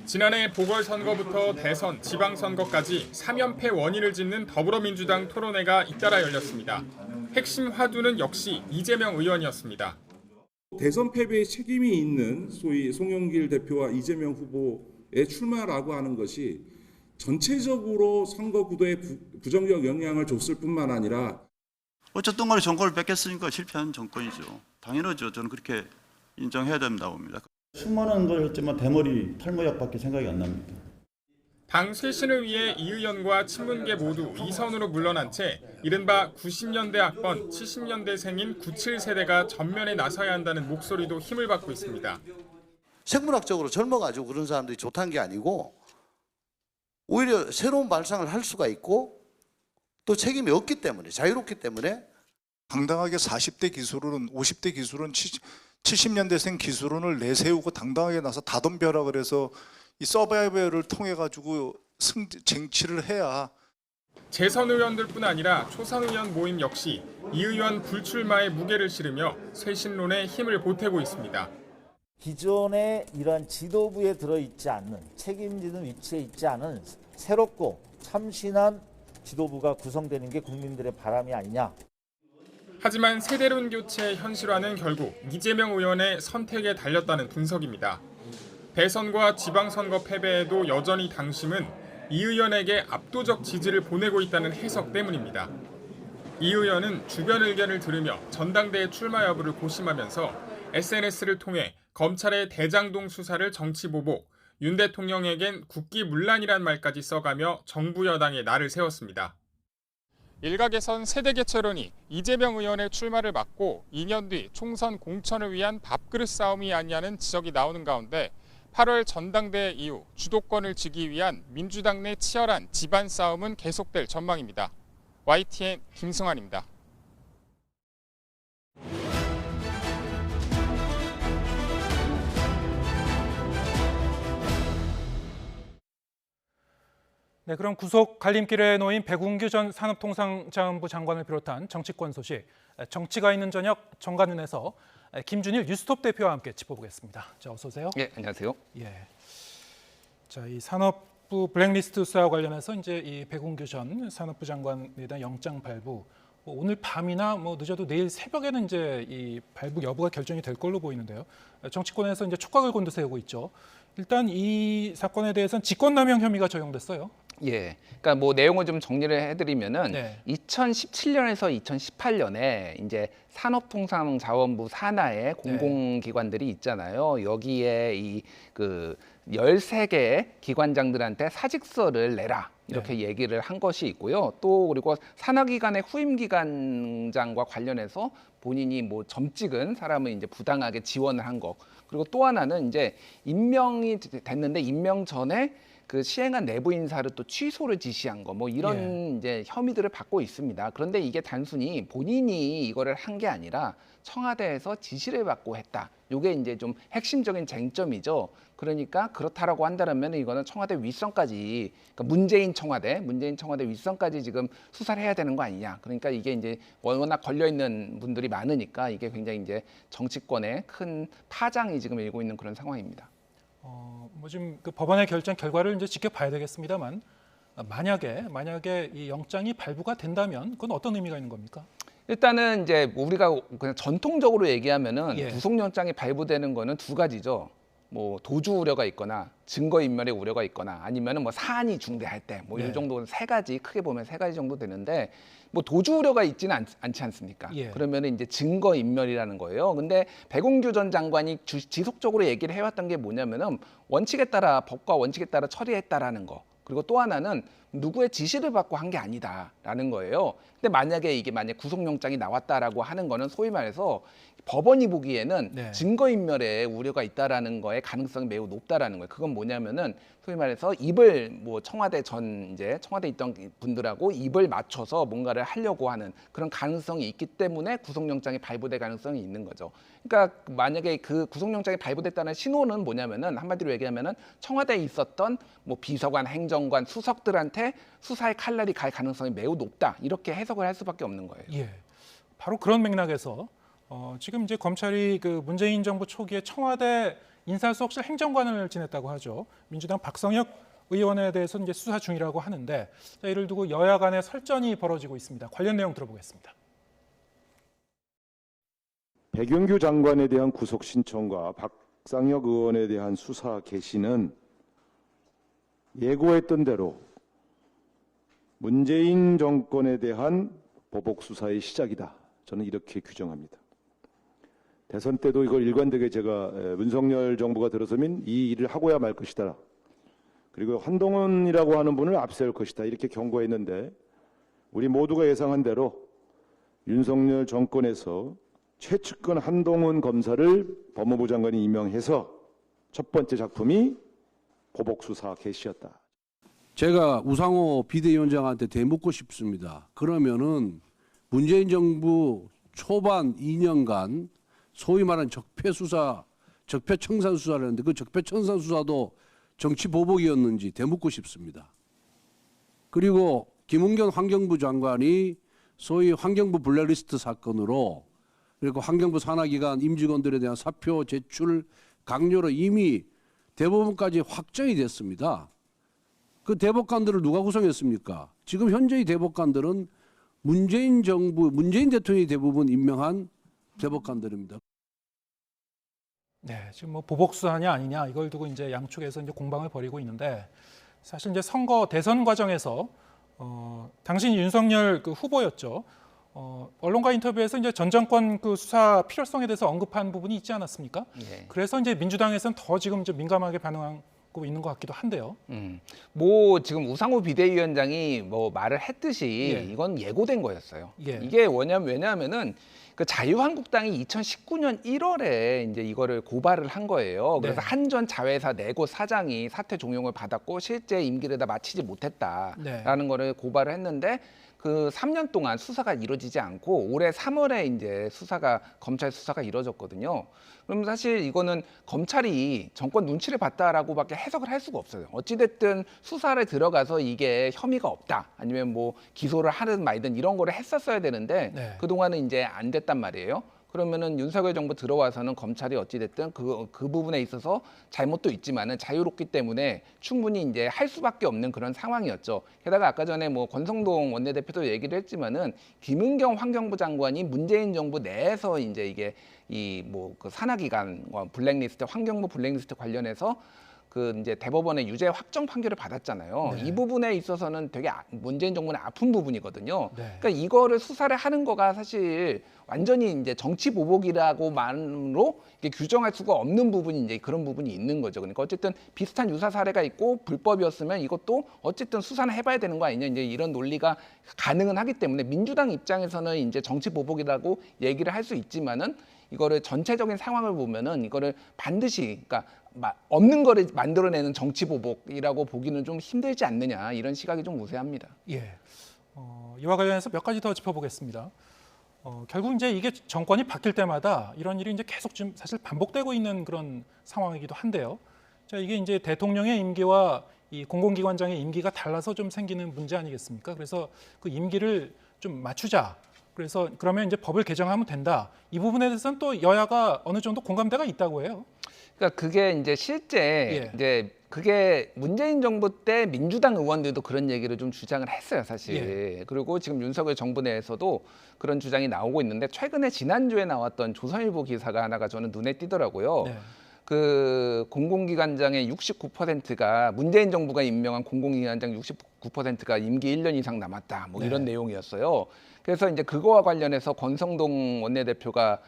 지난해 보궐선거부터 대선, 지방선거까지 3연패 원인을 짚는 더불어민주당 토론회가 잇따라 열렸습니다. 핵심 화두는 역시 이재명 의원이었습니다. 대선 패배에 책임이 있는 소위 송영길 대표와 이재명 후보의 출마라고 하는 것이 전체적으로 선거 구도에 부정적 영향을 줬을 뿐만 아니라 어쨌든 간에 정권을 뺏겼으니까 실패한 정권이죠. 당연하죠. 저는 그렇게 인정해야 된다고 봅니다. 수많은 걸 했지만 대머리 탈모약밖에 생각이 안 납니다. 당 쇄신을 위해 이 의원과 친문계 모두 이선으로 물러난 채 이른바 90년대 학번 70년대생인 97세대가 전면에 나서야 한다는 목소리도 힘을 받고 있습니다. 생물학적으로 젊어가지고 그런 사람들이 좋다는 게 아니고 오히려 새로운 발상을 할 수가 있고 또 책임이 없기 때문에 자유롭기 때문에 당당하게 40대 기술은 50대 기술은 70년대생 기술원을 내세우고 당당하게 나서 다덤벼라 그래서 이 서바이벌을 통해 가지고 쟁취를 해야 재선 의원들뿐 아니라 초선 의원 모임 역시 이 의원 불출마의 무게를 실으며 쇄신론에 힘을 보태고 있습니다. 기존의 이런 지도부에 들어있지 않는 책임지는 위치에 있지 않은 새롭고 참신한 지도부가 구성되는 게 국민들의 바람이 아니냐. 하지만 세대론 교체의 현실화는 결국 이재명 의원의 선택에 달렸다는 분석입니다. 대선과 지방선거 패배에도 여전히 당심은 이 의원에게 압도적 지지를 보내고 있다는 해석 때문입니다. 이 의원은 주변 의견을 들으며 전당대회 출마 여부를 고심하면서 SNS를 통해 검찰의 대장동 수사를 정치보복, 윤 대통령에겐 국기문란이란 말까지 써가며 정부 여당의 날을 세웠습니다. 일각에선 세대개체론이 이재명 의원의 출마를 막고 2년 뒤 총선 공천을 위한 밥그릇 싸움이 아니냐는 지적이 나오는 가운데 8월 전당대회 이후 주도권을 쥐기 위한 민주당 내 치열한 집안 싸움은 계속될 전망입니다. YTN 김승환입니다. 네, 그럼 구속 갈림길에 놓인 백운규 전 산업통상자원부 장관을 비롯한 정치권 소식, 정치가 있는 저녁 정관은에서 김준일 뉴스톱 대표와 함께 짚어보겠습니다. 자, 어서 오세요. 예, 안녕하세요. 예. 자, 이 산업부 블랙리스트 수사와 관련해서 이제 이 백운규 전 산업부 장관에 대한 영장 발부 뭐 오늘 밤이나 뭐 늦어도 내일 새벽에는 이제 이 발부 여부가 결정이 될 걸로 보이는데요. 정치권에서 이제 촉각을 곤두세우고 있죠. 일단 이 사건에 대해서는 직권남용 혐의가 적용됐어요. 예, 그러니까 뭐 내용을 좀 정리를 해드리면은 네. 2017년에서 2018년에 이제 산업통상자원부 산하의 공공기관들이 있잖아요. 여기에 이 그 13개 기관장들한테 사직서를 내라 이렇게 얘기를 한 것이 있고요. 또 그리고 산하기관의 후임기관장과 관련해서 본인이 뭐 점 찍은 사람을 이제 부당하게 지원을 한 거. 그리고 또 하나는 이제 임명이 됐는데 임명 전에 그 시행한 내부 인사를 또 취소를 지시한 거, 뭐 이런 이제 혐의들을 받고 있습니다. 그런데 이게 단순히 본인이 이거를 한 게 아니라 청와대에서 지시를 받고 했다. 이게 이제 좀 핵심적인 쟁점이죠. 그러니까 그렇다라고 한다면 이거는 청와대 윗선까지, 그러니까 문재인 청와대 윗선까지 지금 수사를 해야 되는 거 아니냐. 그러니까 이게 이제 워낙 걸려 있는 분들이 많으니까 이게 굉장히 이제 정치권에 큰 파장이 지금 일고 있는 그런 상황입니다. 뭐 지금 그 법원의 결정 결과를 이제 지켜봐야 되겠습니다만 만약에 이 영장이 발부가 된다면 그건 어떤 의미가 있는 겁니까? 일단은 이제 우리가 그냥 전통적으로 얘기하면은 예. 구속영장이 발부되는 거는 두 가지죠. 뭐 도주 우려가 있거나 증거인멸의 우려가 있거나 아니면은 뭐 사안이 중대할 때 뭐 이 정도는 세 가지, 크게 보면 세 가지 정도 되는데 뭐 도주 우려가 있지는 않지 않습니까? 예. 그러면은 이제 증거인멸이라는 거예요. 근데 백운규 전 장관이 지속적으로 얘기를 해왔던 게 뭐냐면은 원칙에 따라, 법과 원칙에 따라 처리했다라는 거. 그리고 또 하나는 누구의 지시를 받고 한 게 아니다라는 거예요. 근데 만약에 이게 구속영장이 나왔다라고 하는 거는 소위 말해서 법원이 보기에는 증거인멸의 우려가 있다라는 거에 가능성이 매우 높다라는 거예요. 그건 뭐냐면은 소위 말해서 입을 뭐 청와대에 있던 분들하고 입을 맞춰서 뭔가를 하려고 하는 그런 가능성이 있기 때문에 구속영장이 발부될 가능성이 있는 거죠. 그러니까 만약에 그 구속영장이 발부됐다는 신호는 뭐냐면은 한마디로 얘기하면은 청와대에 있었던 뭐 비서관, 행정관, 수석들한테 수사의 칼날이 갈 가능성이 매우 높다. 이렇게 해석을 할 수밖에 없는 거예요. 예. 바로 그런 맥락에서 지금 이제 검찰이 그 문재인 정부 초기에 청와대 인사수석실 행정관을 지냈다고 하죠. 민주당 박성혁 의원에 대해서 이제 수사 중이라고 하는데 이를 두고 여야 간의 설전이 벌어지고 있습니다. 관련 내용 들어보겠습니다. 백운규 장관에 대한 구속 신청과 박상혁 의원에 대한 수사 개시는 예고했던 대로 문재인 정권에 대한 보복 수사의 시작이다. 저는 이렇게 규정합니다. 대선 때도 이걸 일관되게 제가 윤석열 정부가 들어서면 이 일을 하고야 말 것이다. 그리고 한동훈이라고 하는 분을 앞세울 것이다. 이렇게 경고했는데 우리 모두가 예상한 대로 윤석열 정권에서 최측근 한동훈 검사를 법무부 장관이 임명해서 첫 번째 작품이 보복 수사 개시였다. 제가 우상호 비대위원장한테 되묻고 싶습니다. 그러면은 문재인 정부 초반 2년간 소위 말하는 적폐수사, 적폐청산 수사를 했는데 그 적폐청산 수사도 정치 보복이었는지 되묻고 싶습니다. 그리고 김은경 환경부 장관이 소위 환경부 블랙리스트 사건으로 그리고 환경부 산하기관 임직원들에 대한 사표 제출 강요로 이미 대법원까지 확정이 됐습니다. 그 대법관들을 누가 구성했습니까? 지금 현재의 대법관들은 문재인 정부, 문재인 대통령이 대부분 임명한 대법관들입니다. 네, 지금 뭐 보복 수사냐 아니냐 이걸 두고 이제 양쪽에서 이제 공방을 벌이고 있는데 사실 이제 대선 과정에서 당시 윤석열 그 후보였죠. 언론과 인터뷰에서 이제 전 정권 그 수사 필요성에 대해서 언급한 부분이 있지 않았습니까? 예. 그래서 이제 민주당에서는 더 지금 좀 민감하게 반응하고 있는 것 같기도 한데요. 뭐 지금 우상호 비대위원장이 뭐 말을 했듯이 이건 예고된 거였어요. 이게 왜냐하면은 그 자유한국당이 2019년 1월에 이제 이거를 고발을 한 거예요. 그래서 한전 자회사 4곳 사장이 사퇴 종용을 받았고 실제 임기를 다 마치지 못했다라는 거를 고발을 했는데 그 3년 동안 수사가 이루어지지 않고 올해 3월에 이제 검찰 수사가 이루어졌거든요. 그럼 사실 이거는 검찰이 정권 눈치를 봤다라고밖에 해석을 할 수가 없어요. 어찌됐든 수사를 들어가서 이게 혐의가 없다, 아니면 뭐 기소를 하든 말든 이런 거를 했었어야 되는데 그동안은 이제 안 됐단 말이에요. 그러면은 윤석열 정부 들어와서는 검찰이 어찌됐든 그 부분에 있어서 잘못도 있지만은 자유롭기 때문에 충분히 이제 할 수밖에 없는 그런 상황이었죠. 게다가 아까 전에 뭐 권성동 원내대표도 얘기를 했지만은 김은경 환경부 장관이 문재인 정부 내에서 이제 이게 이 뭐 그 산하기관 블랙리스트 환경부 블랙리스트 관련해서 그 이제 대법원의 유죄 확정 판결을 받았잖아요. 네. 이 부분에 있어서는 되게 문재인 정부는 아픈 부분이거든요. 네. 그러니까 이거를 수사를 하는 거가 사실 완전히 이제 정치 보복이라고만으로 이렇게 규정할 수가 없는 부분이 이제 그런 부분이 있는 거죠. 그러니까 어쨌든 비슷한 유사 사례가 있고 불법이었으면 이것도 어쨌든 수사는 해봐야 되는 거 아니냐 이제 이런 논리가 가능은 하기 때문에 민주당 입장에서는 이제 정치 보복이라고 얘기를 할 수 있지만은 이거를 전체적인 상황을 보면은 이거를 반드시 그러니까 없는 거를 만들어내는 정치 보복이라고 보기는 좀 힘들지 않느냐 이런 시각이 좀 우세합니다. 예. 이와 관련해서 몇 가지 더 짚어보겠습니다. 결국 이제 이게 정권이 바뀔 때마다 이런 일이 이제 계속 지금 사실 반복되고 있는 그런 상황이기도 한데요. 자, 이게 이제 대통령의 임기와 이 공공기관장의 임기가 달라서 좀 생기는 문제 아니겠습니까? 그래서 그 임기를 좀 맞추자. 그래서 그러면 이제 법을 개정하면 된다. 이 부분에 대해서는 또 여야가 어느 정도 공감대가 있다고 해요. 그러니까 그게 이제 실제 이제 그게 문재인 정부 때 민주당 의원들도 그런 얘기를 좀 주장을 했어요, 사실. 그리고 지금 윤석열 정부 내에서도 그런 주장이 나오고 있는데 최근에 지난주에 나왔던 조선일보 기사가 하나가 저는 눈에 띄더라고요. 그 공공기관장의 69%가 문재인 정부가 임명한 공공기관장 69%가 임기 1년 이상 남았다. 뭐 이런 내용이었어요. 그래서 이제 그거와 관련해서 권성동 원내대표가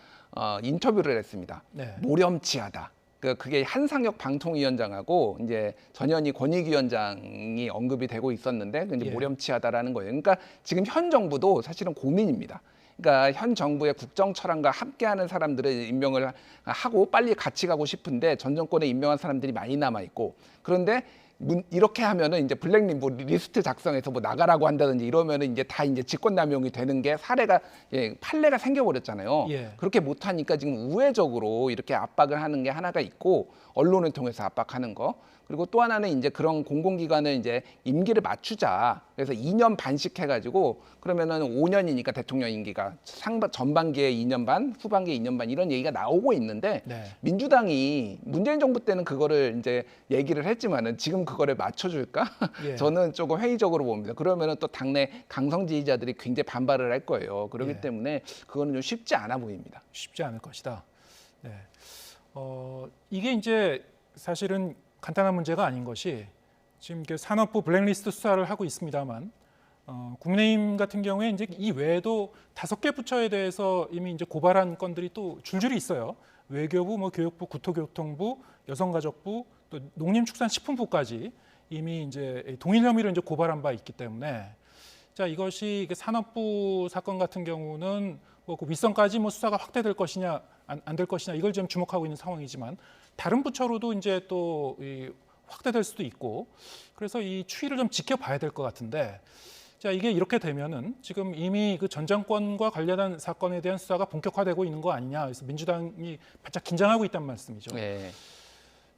인터뷰를 했습니다. 모렴치하다. 그게 한상혁 방통위원장하고 이제 전현희 권익위원장이 언급이 되고 있었는데 이제 모렴치하다라는 거예요. 그러니까 지금 현 정부도 사실은 고민입니다. 그러니까 현 정부의 국정 철학과 함께하는 사람들을 임명을 하고 빨리 같이 가고 싶은데 전 정권에 임명한 사람들이 많이 남아 있고 그런데 이렇게 하면은 이제 블랙리스트 작성해서 뭐 나가라고 한다든지 이러면은 이제 다 이제 직권남용이 되는 게 사례가 판례가 생겨버렸잖아요. 그렇게 못하니까 지금 우회적으로 이렇게 압박을 하는 게 하나가 있고 언론을 통해서 압박하는 거. 그리고 또 하나는 이제 그런 공공기관을 이제 임기를 맞추자. 그래서 2년 반씩 해가지고 그러면은 5년이니까 대통령 임기가 전반기에 2년 반, 후반기에 2년 반 이런 얘기가 나오고 있는데 민주당이 문재인 정부 때는 그거를 이제 얘기를 했지만은 지금 그거를 맞춰줄까? 저는 조금 회의적으로 봅니다. 그러면은 또 당내 강성 지지자들이 굉장히 반발을 할 거예요. 그렇기 때문에 그거는 좀 쉽지 않아 보입니다. 쉽지 않을 것이다. 네. 이게 이제 사실은 간단한 문제가 아닌 것이 지금 산업부 블랙리스트 수사를 하고 있습니다만 국민의힘 같은 경우에 이제 이 외에도 5개 부처에 대해서 이미 이제 고발한 건들이 또 줄줄이 있어요. 외교부, 뭐 교육부, 국토교통부, 여성가족부, 또 농림축산식품부까지 이미 이제 동일 혐의를 이제 고발한 바 있기 때문에 자 이것이 산업부 사건 같은 경우는 뭐 그 윗선까지 뭐 수사가 확대될 것이냐 안 될 것이냐 이걸 지금 주목하고 있는 상황이지만 다른 부처로도 이제 또 확대될 수도 있고 그래서 이 추이를 좀 지켜봐야 될 것 같은데 자 이게 이렇게 되면은 지금 이미 그 전 정권과 관련한 사건에 대한 수사가 본격화되고 있는 거 아니냐 그래서 민주당이 바짝 긴장하고 있다는 말씀이죠.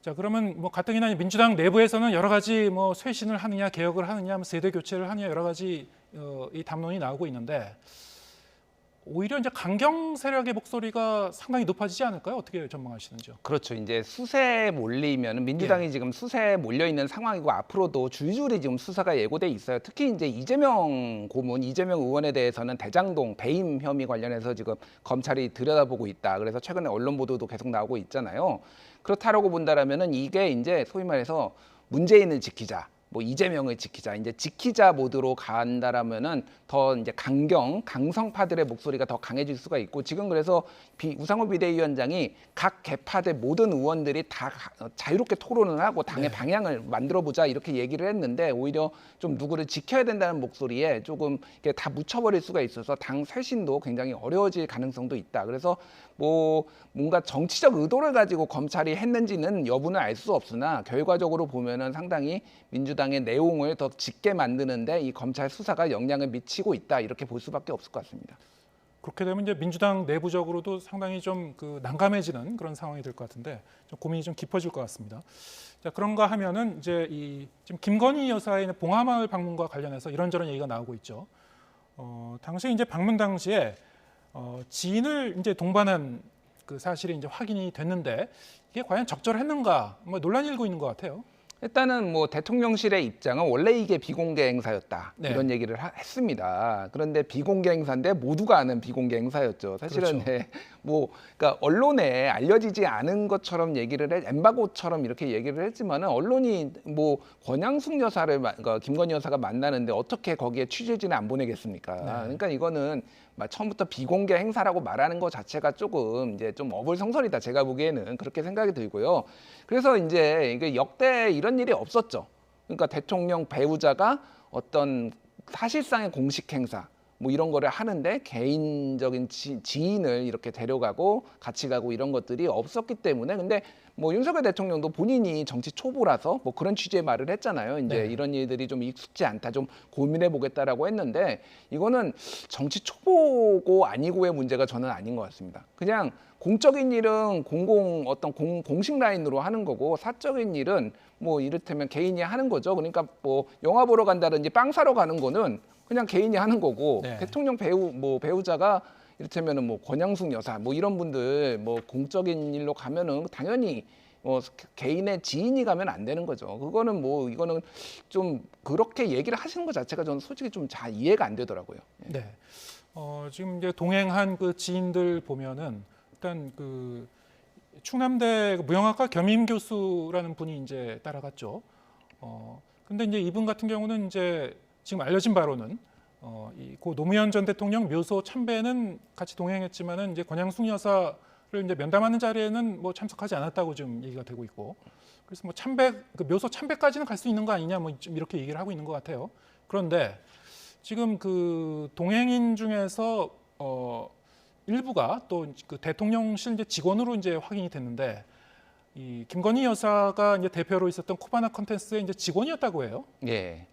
자 그러면 뭐 가뜩이나 민주당 내부에서는 여러 가지 뭐 쇄신을 하느냐 개혁을 하느냐 세대 교체를 하느냐 여러 가지 이 담론이 나오고 있는데 오히려 이제 강경 세력의 목소리가 상당히 높아지지 않을까요? 어떻게 전망하시는지요? 그렇죠. 이제 수세에 몰리면 민주당이 지금 수세에 몰려 있는 상황이고 앞으로도 줄줄이 지금 수사가 예고돼 있어요. 특히 이제 이재명 고문, 이재명 의원에 대해서는 대장동 배임 혐의 관련해서 지금 검찰이 들여다보고 있다. 그래서 최근에 언론 보도도 계속 나오고 있잖아요. 그렇다라고 본다라면은 이게 이제 소위 말해서 문재인을 지키자. 뭐 이재명을 지키자, 이제 지키자 모드로 간다라면은 더 이제 강성파들의 목소리가 더 강해질 수가 있고 지금 그래서 우상호 비대위원장이 각 계파들 모든 의원들이 다 자유롭게 토론을 하고 당의 방향을 만들어보자 이렇게 얘기를 했는데 오히려 좀 누구를 지켜야 된다는 목소리에 조금 이렇게 다 묻혀버릴 수가 있어서 당 쇄신도 굉장히 어려워질 가능성도 있다. 그래서 뭐 뭔가 정치적 의도를 가지고 검찰이 했는지는 여부는 알 수 없으나 결과적으로 보면은 상당히 민주당의 내용을 더 짙게 만드는데 이 검찰 수사가 영향을 미치고 있다 이렇게 볼 수밖에 없을 것 같습니다. 그렇게 되면 이제 민주당 내부적으로도 상당히 좀 그 난감해지는 그런 상황이 될 것 같은데 좀 고민이 좀 깊어질 것 같습니다. 자 그런가 하면은 이제 지금 김건희 여사의 봉하마을 방문과 관련해서 이런저런 얘기가 나오고 있죠. 당시 이제 방문 당시에 지인을 이제 동반한 그 사실이 이제 확인이 됐는데 이게 과연 적절했는가 뭐 논란이 일고 있는 것 같아요. 일단은 뭐 대통령실의 입장은 원래 이게 비공개 행사였다 네. 이런 얘기를 했습니다. 그런데 비공개 행사인데 모두가 아는 비공개 행사였죠. 사실은 그렇죠. 뭐 그러니까 언론에 알려지지 않은 것처럼 얘기를 엠바고처럼 이렇게 얘기를 했지만은 언론이 뭐 권양숙 여사를 그러니까 김건희 여사가 만나는데 어떻게 거기에 취재진을 안 보내겠습니까? 네. 그러니까 이거는 처음부터 비공개 행사라고 말하는 것 자체가 조금 이제 좀 어불성설이다. 제가 보기에는 그렇게 생각이 들고요. 그래서 이제 이게 역대 이런 일이 없었죠. 그러니까 대통령 배우자가 어떤 사실상의 공식 행사 뭐 이런 거를 하는데 개인적인 지인을 이렇게 데려가고 같이 가고 이런 것들이 없었기 때문에 근데 뭐 윤석열 대통령도 본인이 정치 초보라서 뭐 그런 취지의 말을 했잖아요. 이제 네. 이런 일들이 좀 익숙지 않다, 좀 고민해 보겠다라고 했는데 이거는 정치 초보고 아니고의 문제가 저는 아닌 것 같습니다. 그냥 공적인 일은 공식 라인으로 하는 거고 사적인 일은 뭐 이를테면 개인이 하는 거죠. 그러니까 뭐 영화 보러 간다든지 빵 사러 가는 거는 그냥 개인이 하는 거고 네. 대통령 배우자가 이를테면은 뭐 권양숙 여사 뭐 이런 분들 뭐 공적인 일로 가면은 당연히 개인의 지인이 가면 안 되는 거죠. 그거는 뭐 이거는 좀 그렇게 얘기를 하시는 것 자체가 저는 솔직히 좀 잘 이해가 안 되더라고요. 네. 지금 이제 동행한 그 지인들 보면은 일단 그 충남대 무형학과 겸임 교수라는 분이 이제 따라갔죠. 근데 이제 이분 같은 경우는 이제 지금 알려진 바로는 고 노무현 전 대통령 묘소 참배는 같이 동행했지만은 이제 권양숙 여사를 이제 면담하는 자리에는 뭐 참석하지 않았다고 지금 얘기가 되고 있고, 그래서 뭐 그 묘소 참배까지는 갈 수 있는 거 아니냐 뭐 좀 이렇게 얘기를 하고 있는 것 같아요. 그런데 지금 그 동행인 중에서 일부가 또 그 대통령실 이제 직원으로 이제 확인이 됐는데 이 김건희 여사가 이제 대표로 있었던 코바나 컨텐츠의 이제 직원이었다고 해요. 예.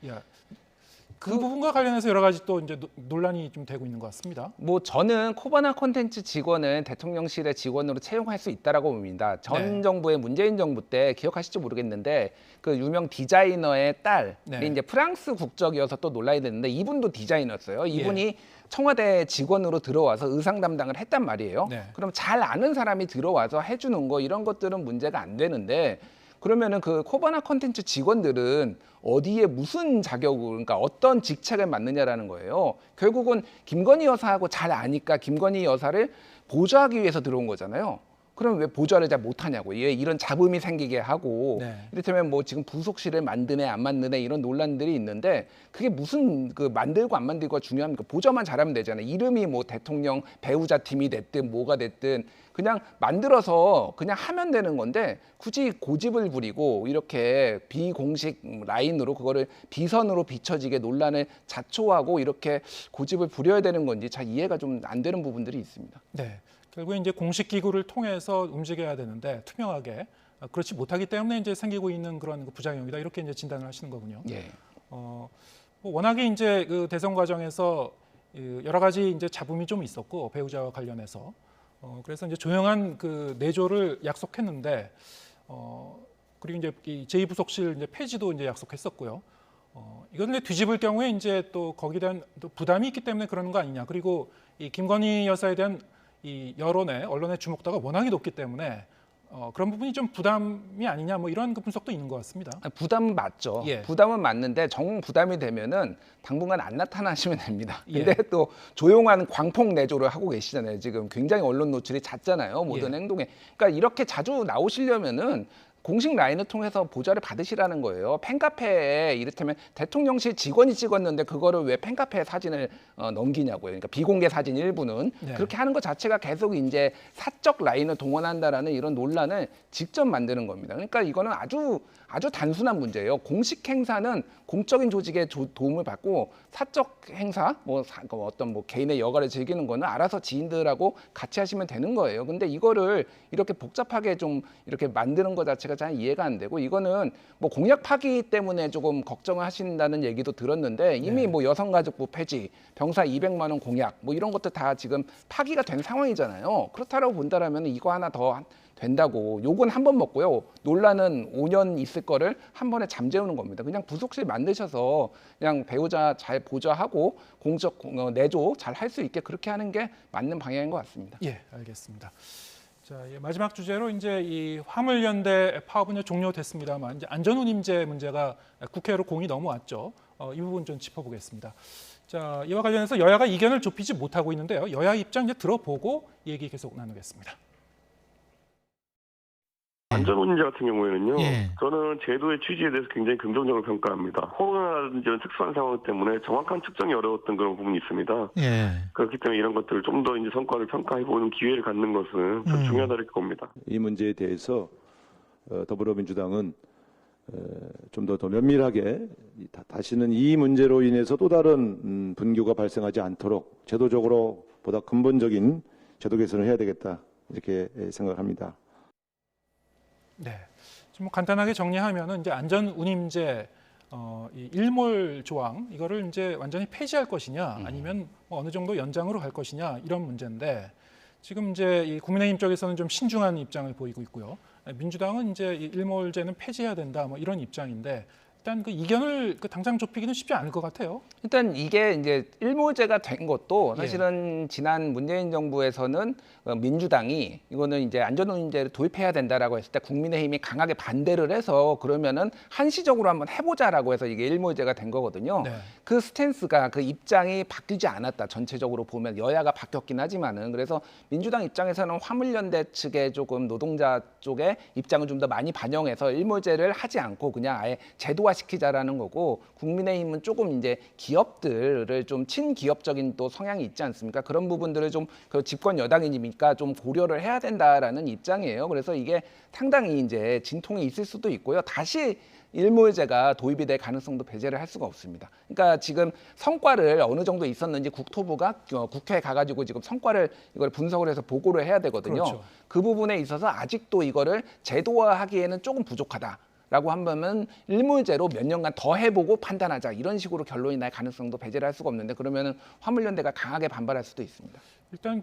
그 부분과 관련해서 여러 가지 또 이제 논란이 좀 되고 있는 것 같습니다. 뭐 저는 코바나 콘텐츠 직원은 대통령실의 직원으로 채용할 수 있다라고 봅니다. 전 네. 정부의 문재인 정부 때 기억하실지 모르겠는데 그 유명 디자이너의 딸이 네. 이제 프랑스 국적이어서 또 논란이 됐는데 이분도 디자이너였어요. 이분이 예. 청와대 직원으로 들어와서 의상 담당을 했단 말이에요. 네. 그럼 잘 아는 사람이 들어와서 해주는 거 이런 것들은 문제가 안 되는데 그러면은 그 코바나 컨텐츠 직원들은 어디에 무슨 자격을 그러니까 어떤 직책을 맡느냐라는 거예요. 결국은 김건희 여사하고 잘 아니까 김건희 여사를 보좌하기 위해서 들어온 거잖아요. 그럼 왜 보좌를 잘 못하냐고. 얘 이런 잡음이 생기게 하고 네. 이를테면 뭐 지금 부속실을 만드네 안 만드네 이런 논란들이 있는데 그게 무슨 그 만들고 안 만들고가 중요합니까? 보좌만 잘하면 되잖아요. 이름이 뭐 대통령 배우자 팀이 됐든 뭐가 됐든 그냥 만들어서 그냥 하면 되는 건데 굳이 고집을 부리고 이렇게 비공식 라인으로 그거를 비선으로 비춰지게 논란을 자초하고 이렇게 고집을 부려야 되는 건지 잘 이해가 좀 안 되는 부분들이 있습니다. 네. 결국에 이제 공식 기구를 통해서 움직여야 되는데 투명하게 그렇지 못하기 때문에 이제 생기고 있는 그런 부작용이다 이렇게 이제 진단을 하시는 거군요. 예. 뭐 워낙에 이제 그 대선 과정에서 여러 가지 이제 잡음이 좀 있었고 배우자와 관련해서 그래서 이제 조용한 그 내조를 약속했는데 그리고 이제 이 제2부속실 이제 폐지도 이제 약속했었고요. 이건 이제 뒤집을 경우에 이제 또 거기에 대한 또 부담이 있기 때문에 그러는 거 아니냐. 그리고 이 김건희 여사에 대한 이 언론의 주목도가 워낙에 높기 때문에 그런 부분이 좀 부담이 아니냐 뭐 이런 그 분석도 있는 것 같습니다. 부담은 맞죠. 예. 부담은 맞는데 정 부담이 되면은 당분간 안 나타나시면 됩니다. 예. 근데 또 조용한 광폭 내조를 하고 계시잖아요. 지금 굉장히 언론 노출이 잦잖아요. 모든 예. 행동에. 그러니까 이렇게 자주 나오시려면은 공식 라인을 통해서 보좌를 받으시라는 거예요. 팬카페에 이를테면 대통령실 직원이 찍었는데 그거를 왜 팬카페 사진을 넘기냐고요. 그러니까 비공개 사진 일부는 네. 그렇게 하는 것 자체가 계속 이제 사적 라인을 동원한다라는 이런 논란을 직접 만드는 겁니다. 그러니까 이거는 아주 단순한 문제예요. 공식 행사는 공적인 조직의 도움을 받고 사적 행사, 어떤 개인의 여가를 즐기는 거는 알아서 지인들하고 같이 하시면 되는 거예요. 근데 이거를 이렇게 복잡하게 좀 이렇게 만드는 것 자체가 잘 이해가 안 되고 이거는 뭐 공약 파기 때문에 조금 걱정을 하신다는 얘기도 들었는데 이미 네. 뭐 여성가족부 폐지, 병사 200만 원 공약 뭐 이런 것도 다 지금 파기가 된 상황이잖아요. 그렇다고 본다라면 이거 하나 더 된다고. 욕은 한 번 먹고요. 논란은 5년 있을 거를 한 번에 잠재우는 겁니다. 그냥 부속실 만드셔서 그냥 배우자 잘 보좌하고 공적 내조 잘 할 수 있게 그렇게 하는 게 맞는 방향인 것 같습니다. 예, 알겠습니다. 자, 마지막 주제로 이제 이 화물연대 파업은 종료됐습니다만 이제 안전운임제 문제가 국회로 공이 넘어왔죠. 이 부분 좀 짚어보겠습니다. 자, 이와 관련해서 여야가 이견을 좁히지 못하고 있는데요. 여야 입장 이제 들어보고 얘기 계속 나누겠습니다. 안전운임제 같은 경우에는요, 저는 제도의 취지에 대해서 굉장히 긍정적으로 평가합니다. 코로나라든지 이런 특수한 상황 때문에 정확한 측정이 어려웠던 그런 부분이 있습니다. 그렇기 때문에 이런 것들을 좀 더 이제 성과를 평가해보는 기회를 갖는 것은 좀 중요하다고 이렇게 봅니다. 이 문제에 대해서 더불어민주당은 좀 더 면밀하게 다시는 이 문제로 인해서 또 다른 분규가 발생하지 않도록 제도적으로 보다 근본적인 제도 개선을 해야 되겠다 이렇게 생각합니다. 네, 좀 간단하게 정리하면은 이제 안전운임제 이 일몰 조항 이거를 이제 완전히 폐지할 것이냐 아니면 뭐 어느 정도 연장으로 갈 것이냐 이런 문제인데 지금 이제 이 국민의힘 쪽에서는 좀 신중한 입장을 보이고 있고요. 민주당은 이제 이 일몰제는 폐지해야 된다 뭐 이런 입장인데 일단 그 이견을 당장 좁히기는 쉽지 않을 것 같아요. 일단 이게 이제 일몰제가 된 것도 사실은 지난 문재인 정부에서는 민주당이 이거는 이제 안전운임제를 도입해야 된다라고 했을 때 국민의힘이 강하게 반대를 해서 그러면은 한시적으로 한번 해보자라고 해서 이게 일몰제가 된 거거든요. 그 스탠스가 그 입장이 바뀌지 않았다. 전체적으로 보면 여야가 바뀌었긴 하지만은 그래서 민주당 입장에서는 화물연대 측의 조금 노동자 쪽의 입장을 좀 더 많이 반영해서 일몰제를 하지 않고 그냥 아예 제도화시키자라는 거고 국민의힘은 조금 이제 기업들을 좀 친기업적인 또 성향이 있지 않습니까? 그런 부분들을 좀 그 집권 여당이니까 좀 고려를 해야 된다라는 입장이에요. 그래서 이게 상당히 이제 진통이 있을 수도 있고요. 다시 일몰제가 도입이 될 가능성도 배제를 할 수가 없습니다. 그러니까 지금 성과를 어느 정도 있었는지 국토부가 국회에 가가지고 지금 성과를 이걸 분석을 해서 보고를 해야 되거든요. 그렇죠. 그 부분에 있어서 아직도 이거를 제도화하기에는 조금 부족하다. 라고 하면 일몰제로 몇 년간 더 해보고 판단하자 이런 식으로 결론이 날 가능성도 배제를 할 수가 없는데 그러면은 화물연대가 강하게 반발할 수도 있습니다. 일단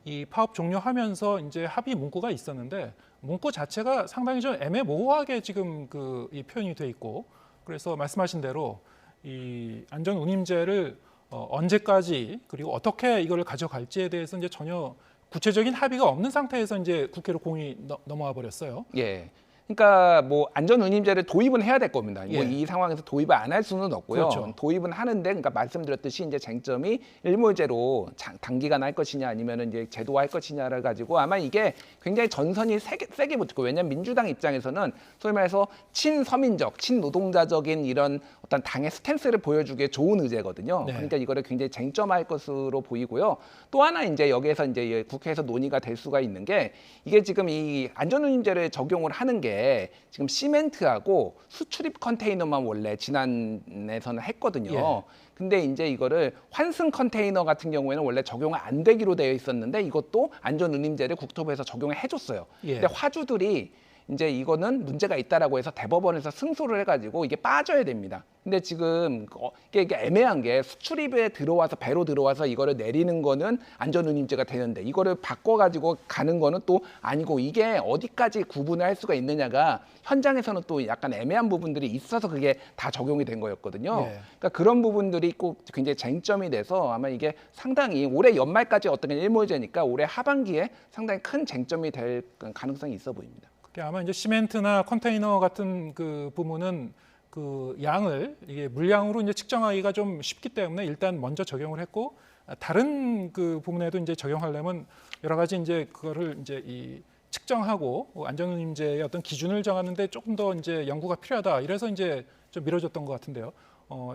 이 파업 종료하면서 이제 합의 문구가 있었는데 문구 자체가 상당히 좀 애매모호하게 지금 이 표현이 돼 있고 그래서 말씀하신 대로 이 안전운임제를 언제까지 그리고 어떻게 이걸 가져갈지에 대해서 이제 전혀 구체적인 합의가 없는 상태에서 이제 국회로 공이 넘어와 버렸어요. 예. 그러니까 뭐 안전운임제를 도입은 해야 될 겁니다. 뭐 이 상황에서 도입을 안 할 수는 없고요. 그렇죠. 도입은 하는데, 그러니까 말씀드렸듯이 이제 쟁점이 일몰제로 단기간 할 것이냐 아니면은 이제 제도화할 것이냐를 가지고 아마 이게 굉장히 전선이 세게 붙고 왜냐하면 민주당 입장에서는 소위 말해서 친서민적, 친노동자적인 이런 어떤 당의 스탠스를 보여주기에 좋은 의제거든요. 그러니까 이거를 굉장히 쟁점화할 것으로 보이고요. 또 하나 이제 여기에서 이제 국회에서 논의가 될 수가 있는 게 이게 지금 이 안전운임제를 적용을 하는 게 지금 시멘트하고 수출입 컨테이너만 원래 지난해서는 했거든요. 근데 이제 이거를 환승 컨테이너 같은 경우에는 원래 적용을 안 되기로 되어 있었는데 이것도 안전운임제를 국토부에서 적용을 해줬어요. 근데 화주들이 이제 이거는 문제가 있다라고 해서 대법원에서 승소를 해가지고 이게 빠져야 됩니다. 근데 지금 이게 애매한 게 수출입에 들어와서 배로 들어와서 이거를 내리는 거는 안전운임제가 되는데 이거를 바꿔가지고 가는 거는 또 아니고 이게 어디까지 구분을 할 수가 있느냐가 현장에서는 또 약간 애매한 부분들이 있어서 그게 다 적용이 된 거였거든요. 그러니까 그런 부분들이 꼭 굉장히 쟁점이 돼서 아마 이게 상당히 올해 연말까지 어떤 일몰제니까 올해 하반기에 상당히 큰 쟁점이 될 가능성이 있어 보입니다. 아마 이제 시멘트나 컨테이너 같은 그 부분은 그 양을 이게 물량으로 이제 측정하기가 좀 쉽기 때문에 일단 먼저 적용을 했고 다른 그 부분에도 이제 적용하려면 여러 가지 이제 그거를 이제 이 측정하고 안전운임제의 어떤 기준을 정하는데 조금 더 이제 연구가 필요하다. 이래서 이제 좀 미뤄졌던 것 같은데요.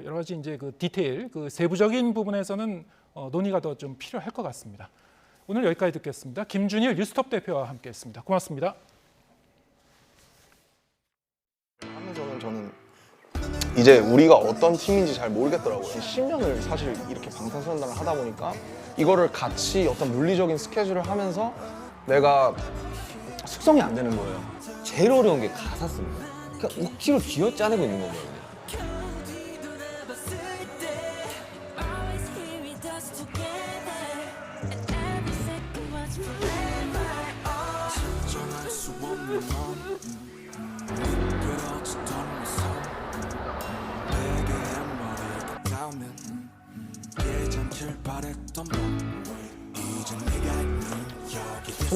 여러 가지 이제 그 디테일, 그 세부적인 부분에서는 논의가 더 좀 필요할 것 같습니다. 오늘 여기까지 듣겠습니다. 김준일 뉴스톱 대표와 함께했습니다. 고맙습니다. 하면서는 저는 이제 우리가 어떤 팀인지 잘 모르겠더라고요. 10년을 사실 이렇게 방탄소년단을 하다 보니까 이거를 같이 어떤 물리적인 스케줄을 하면서 내가 숙성이 안 되는 거예요. 제일 어려운 게 가사 씁니다. 그러니까 억지로 쥐어짜내고 있는 거거든요.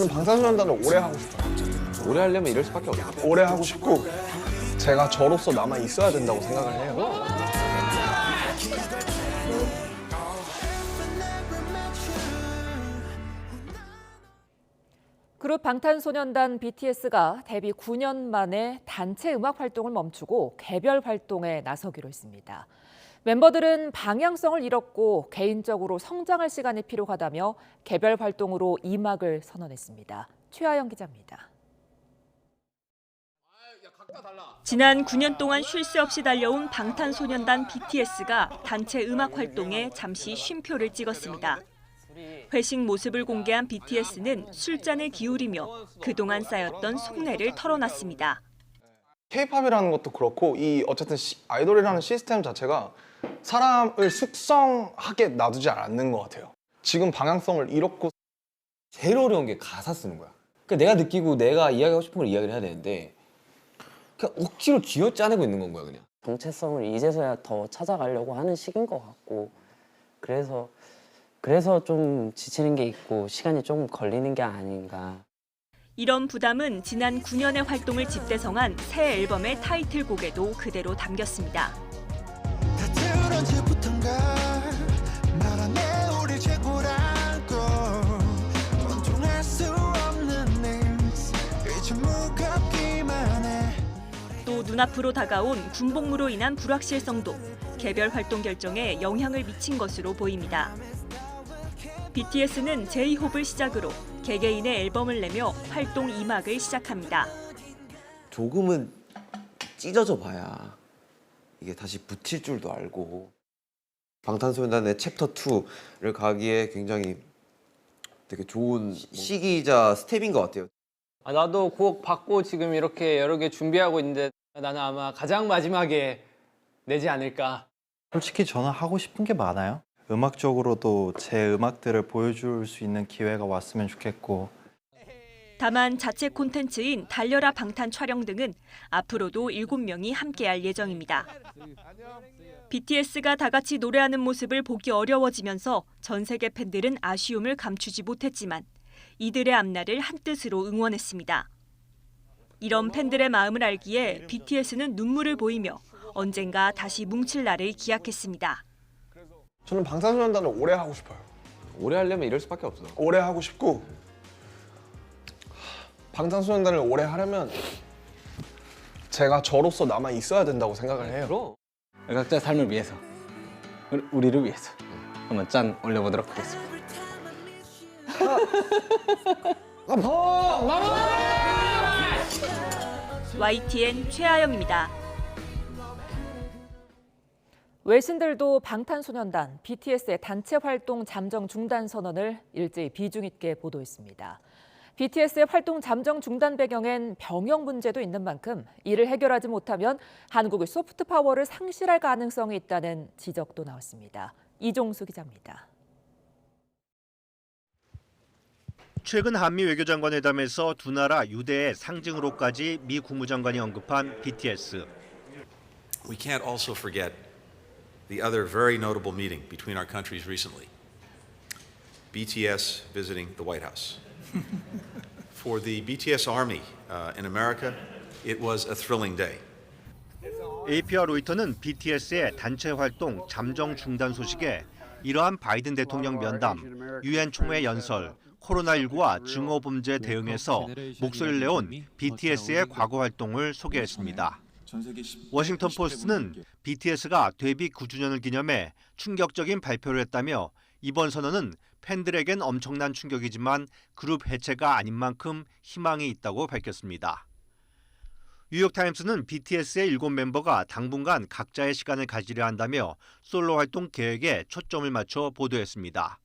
저는 방탄소년단을 오래 하고 싶어요. 오래 하려면 이럴 수밖에 없어요. 오래 하고 싶고 제가 저로서 남아 있어야 된다고 생각을 해요. 그룹 방탄소년단 BTS가 데뷔 9년 만에 단체 음악 활동을 멈추고 개별 활동에 나서기로 했습니다. 멤버들은 방향성을 잃었고 개인적으로 성장할 시간이 필요하다며 개별 활동으로 이막을 선언했습니다. 최하영 기자입니다. 지난 9년 동안 쉴 새 없이 달려온 방탄소년단 BTS가 단체 음악 활동에 잠시 쉼표를 찍었습니다. 회식 모습을 공개한 BTS는 술잔을 기울이며 그동안 쌓였던 속내를 털어놨습니다. K-팝이라는 것도 그렇고 이 어쨌든 아이돌이라는 시스템 자체가 사람을 숙성하게 놔두지 않는 것 같아요. 지금 방향성을 잃었고 제일 어려운 게 가사 쓰는 거야. 그러니까 내가 느끼고 내가 이야기하고 싶은 걸 이야기를 해야 되는데 그냥 억지로 쥐어짜내고 있는 건 거야 그냥. 정체성을 이제서야 더 찾아가려고 하는 시기인 것 같고 그래서 좀 지치는 게 있고 시간이 조금 걸리는 게 아닌가. 이런 부담은 지난 9년의 활동을 집대성한 새 앨범의 타이틀곡에도 그대로 담겼습니다. 또 눈앞으로 다가온 군복무로 인한 불확실성도 개별 활동 결정에 영향을 미친 것으로 보입니다. BTS는 J-Hope을 시작으로 개개인의 앨범을 내며 활동 2막을 시작합니다. 조금은 찢어져 봐야 이게 다시 붙일 줄도 알고 방탄소년단의 챕터 2를 가기에 굉장히 되게 좋은 시기이자 스텝인 것 같아요. 나도 곡 받고 지금 이렇게 여러 개 준비하고 있는데 나는 아마 가장 마지막에 내지 않을까. 솔직히 저는 하고 싶은 게 많아요. 음악적으로도 제 음악들을 보여줄 수 있는 기회가 왔으면 좋겠고. 다만 자체 콘텐츠인 달려라 방탄 촬영 등은 앞으로도 7명이 함께할 예정입니다. BTS가 다 같이 노래하는 모습을 보기 어려워지면서 전 세계 팬들은 아쉬움을 감추지 못했지만 이들의 앞날을 한뜻으로 응원했습니다. 이런 팬들의 마음을 알기에 BTS는 눈물을 보이며 언젠가 다시 뭉칠 날을 기약했습니다. 저는 방탄소년단을 오래 하고 싶어요. 오래 하려면 이럴 수밖에 없어. 오래 하고 싶고 방탄소년단을 오래 하려면 제가 저로서 남아 있어야 된다고 생각을 해요. 각자의 삶을 위해서, 우리를 위해서 한번 짠 올려보도록 하겠습니다. YTN 최하영입니다. 외신들도 방탄소년단, BTS의 단체 활동 잠정 중단 선언을 일제히 비중 있게 보도했습니다. BTS의 활동 잠정 중단 배경엔 병역 문제도 있는 만큼 이를 해결하지 못하면 한국의 소프트 파워를 상실할 가능성이 있다는 지적도 나왔습니다. 이종수 기자입니다. 최근 한미 외교장관 회담에서 두 나라 유대의 상징으로까지 미 국무장관이 언급한 BTS. We can't also forget the other very notable meeting between our countries recently. BTS visiting the White House. For the BTS Army in America, it was a thrilling day. AP와 로이터는 BTS의 단체 활동 잠정 중단 소식에 이러한 바이든 대통령 면담, 유엔 총회 연설, 코로나19와 증오범죄 대응에서 목소리를 내온 BTS의 과거 활동을 소개했습니다. 워싱턴 포스트는 BTS가 데뷔 9주년을 기념해 충격적인 발표를 했다며 이번 선언은 팬들에겐 엄청난 충격이지만 그룹 해체가 아닌 만큼 희망이 있다고 밝혔습니다. 뉴욕타임스는 BTS의 7멤버가 당분간 각자의 시간을 가지려 한다며 솔로 활동 계획에 초점을 맞춰 보도했습니다.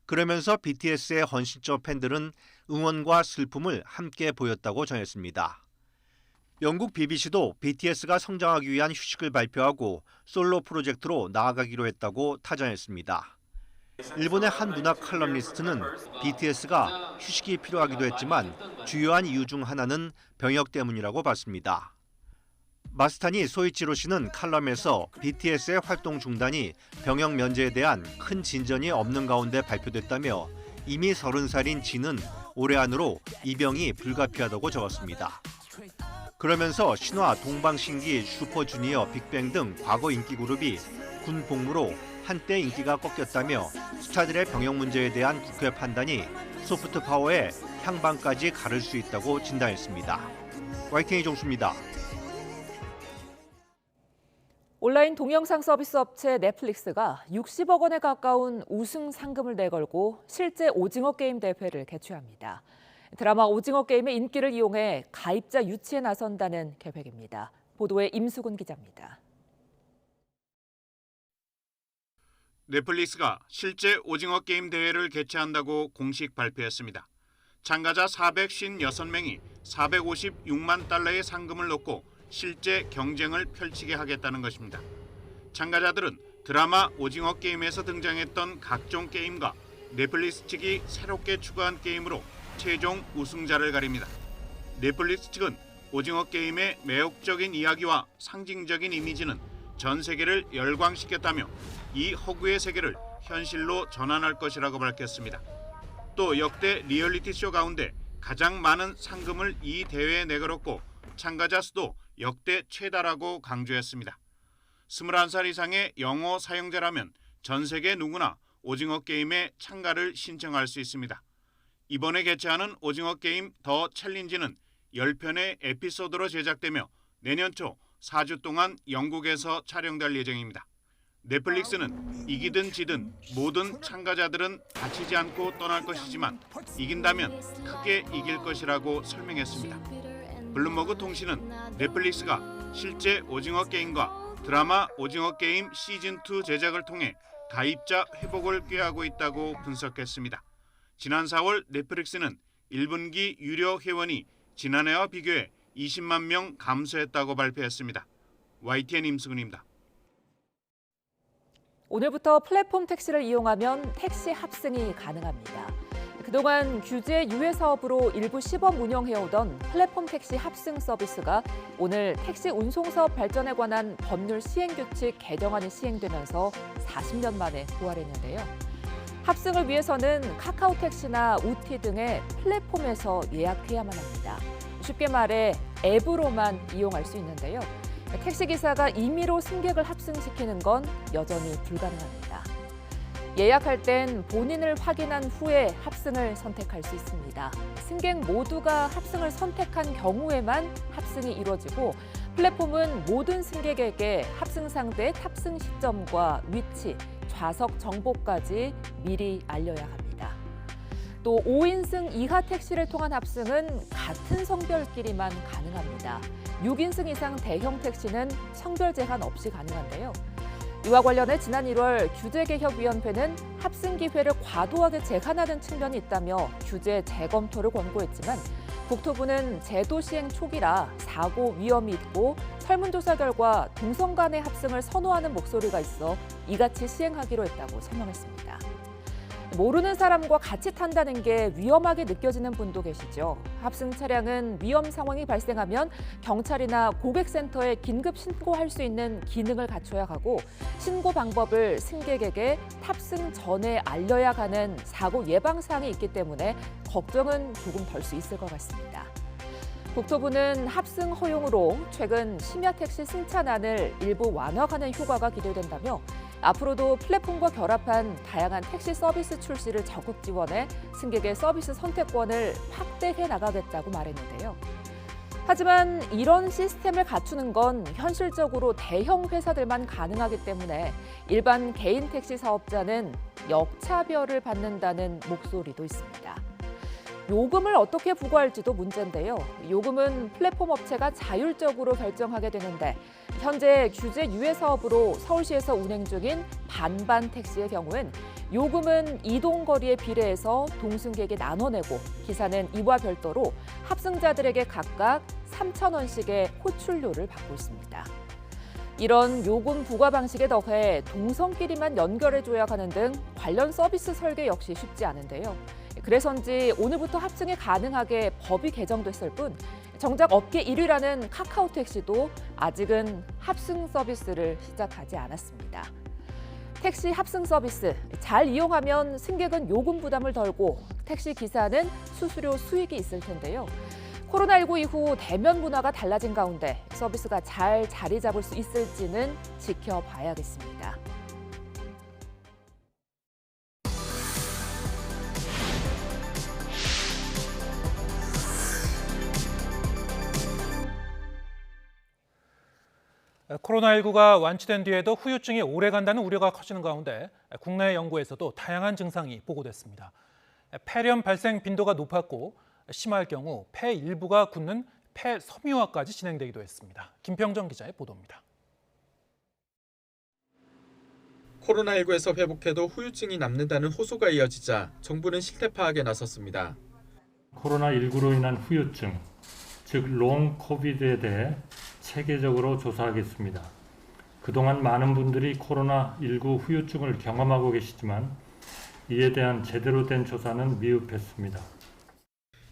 그러면서 BTS의 헌신적 팬들은 응원과 슬픔을 함께 보였다고 전했습니다. 영국 BBC도 BTS가 성장하기 위한 휴식을 발표하고 솔로 프로젝트로 나아가기로 했다고 타전했습니다. 일본의 한 문학 칼럼니스트는 BTS가 휴식이 필요하기도 했지만 주요한 이유 중 하나는 병역 때문이라고 봤습니다. 마스타니 소이치로 씨는 칼럼에서 BTS의 활동 중단이 병역 면제에 대한 큰 진전이 없는 가운데 발표됐다며 이미 30살인 진은 올해 안으로 입영이 불가피하다고 적었습니다. 그러면서 신화, 동방신기, 슈퍼주니어, 빅뱅 등 과거 인기 그룹이 군 복무로 한때 인기가 꺾였다며 스타들의 병역 문제에 대한 국회 판단이 소프트 파워의 향방까지 가를 수 있다고 진단했습니다. YTN 이종수입니다. 온라인 동영상 서비스 업체 넷플릭스가 60억 원에 가까운 우승 상금을 내걸고 실제 오징어 게임 대회를 개최합니다. 드라마 오징어 게임의 인기를 이용해 가입자 유치에 나선다는 계획입니다. 보도에 임수근 기자입니다. 넷플릭스가 실제 오징어 게임 대회를 개최한다고 공식 발표했습니다. 참가자 456명이 456만 달러의 상금을 놓고 실제 경쟁을 펼치게 하겠다는 것입니다. 참가자들은 드라마 오징어 게임에서 등장했던 각종 게임과 넷플릭스 측이 새롭게 추가한 게임으로 최종 우승자를 가립니다. 넷플릭스 측은 오징어 게임의 매혹적인 이야기와 상징적인 이미지는 전 세계를 열광시켰다며 이 허구의 세계를 현실로 전환할 것이라고 밝혔습니다. 또 역대 리얼리티 쇼 가운데 가장 많은 상금을 이 대회에 내걸었고 참가자 수도 역대 최다라고 강조했습니다. 21살 이상의 영어 사용자라면 전 세계 누구나 오징어 게임에 참가를 신청할 수 있습니다. 이번에 개최하는 오징어 게임 더 챌린지는 10편의 에피소드로 제작되며 내년 초 4주 동안 영국에서 촬영될 예정입니다. 넷플릭스는 이기든 지든 모든 참가자들은 다치지 않고 떠날 것이지만 이긴다면 크게 이길 것이라고 설명했습니다. 블룸버그 통신은 넷플릭스가 실제 오징어 게임과 드라마 오징어 게임 시즌2 제작을 통해 가입자 회복을 꾀하고 있다고 분석했습니다. 지난 4월 넷플릭스는 1분기 유료 회원이 지난해와 비교해 20만 명 감소했다고 발표했습니다. YTN 임수근입니다. 오늘부터 플랫폼 택시를 이용하면 택시 합승이 가능합니다. 그동안 규제 유예 사업으로 일부 시범 운영해오던 플랫폼 택시 합승 서비스가 오늘 택시 운송 사업 발전에 관한 법률 시행규칙 개정안이 시행되면서 40년 만에 부활했는데요. 합승을 위해서는 카카오 택시나 우티 등의 플랫폼에서 예약해야만 합니다. 쉽게 말해 앱으로만 이용할 수 있는데요. 택시기사가 임의로 승객을 합승시키는 건 여전히 불가능합니다. 예약할 땐 본인을 확인한 후에 합승을 선택할 수 있습니다. 승객 모두가 합승을 선택한 경우에만 합승이 이루어지고 플랫폼은 모든 승객에게 합승 상대의 탑승 시점과 위치, 좌석 정보까지 미리 알려야 합니다. 또 5인승 이하 택시를 통한 합승은 같은 성별끼리만 가능합니다. 6인승 이상 대형 택시는 성별 제한 없이 가능한데요. 이와 관련해 지난 1월 규제개혁위원회는 합승 기회를 과도하게 제한하는 측면이 있다며 규제 재검토를 권고했지만 국토부는 제도 시행 초기라 사고 위험이 있고 설문조사 결과 동성 간의 합승을 선호하는 목소리가 있어 이같이 시행하기로 했다고 설명했습니다. 모르는 사람과 같이 탄다는 게 위험하게 느껴지는 분도 계시죠. 합승 차량은 위험 상황이 발생하면 경찰이나 고객센터에 긴급 신고할 수 있는 기능을 갖춰야 하고 신고 방법을 승객에게 탑승 전에 알려야 하는 사고 예방 사항이 있기 때문에 걱정은 조금 덜 수 있을 것 같습니다. 국토부는 합승 허용으로 최근 심야 택시 승차난을 일부 완화하는 효과가 기대된다며 앞으로도 플랫폼과 결합한 다양한 택시 서비스 출시를 적극 지원해 승객의 서비스 선택권을 확대해 나가겠다고 말했는데요. 하지만 이런 시스템을 갖추는 건 현실적으로 대형 회사들만 가능하기 때문에 일반 개인 택시 사업자는 역차별을 받는다는 목소리도 있습니다. 요금을 어떻게 부과할지도 문제인데요. 요금은 플랫폼 업체가 자율적으로 결정하게 되는데 현재 규제 유예 사업으로 서울시에서 운행 중인 반반 택시의 경우엔 요금은 이동 거리에 비례해서 동승객이 나눠내고 기사는 이와 별도로 합승자들에게 각각 3,000원씩의 호출료를 받고 있습니다. 이런 요금 부과 방식에 더해 동성끼리만 연결해줘야 하는 등 관련 서비스 설계 역시 쉽지 않은데요. 그래서인지 오늘부터 합승이 가능하게 법이 개정됐을 뿐 정작 업계 1위라는 카카오택시도 아직은 합승 서비스를 시작하지 않았습니다. 택시 합승 서비스 잘 이용하면 승객은 요금 부담을 덜고 택시 기사는 수수료 수익이 있을 텐데요. 코로나19 이후 대면 문화가 달라진 가운데 서비스가 잘 자리 잡을 수 있을지는 지켜봐야겠습니다. 코로나19가 완치된 뒤에도 후유증이 오래 간다는 우려가 커지는 가운데 국내 연구에서도 다양한 증상이 보고됐습니다. 폐렴 발생 빈도가 높았고 심할 경우 폐 일부가 굳는 폐섬유화까지 진행되기도 했습니다. 김평정 기자의 보도입니다. 코로나19에서 회복해도 후유증이 남는다는 호소가 이어지자 정부는 실태 파악에 나섰습니다. 코로나19로 인한 후유증, 즉 롱 코비드에 대해 체계적으로 조사하겠습니다. 그동안 많은 분들이 코로나19 후유증을 경험하고 계시지만 이에 대한 제대로 된 조사는 미흡했습니다.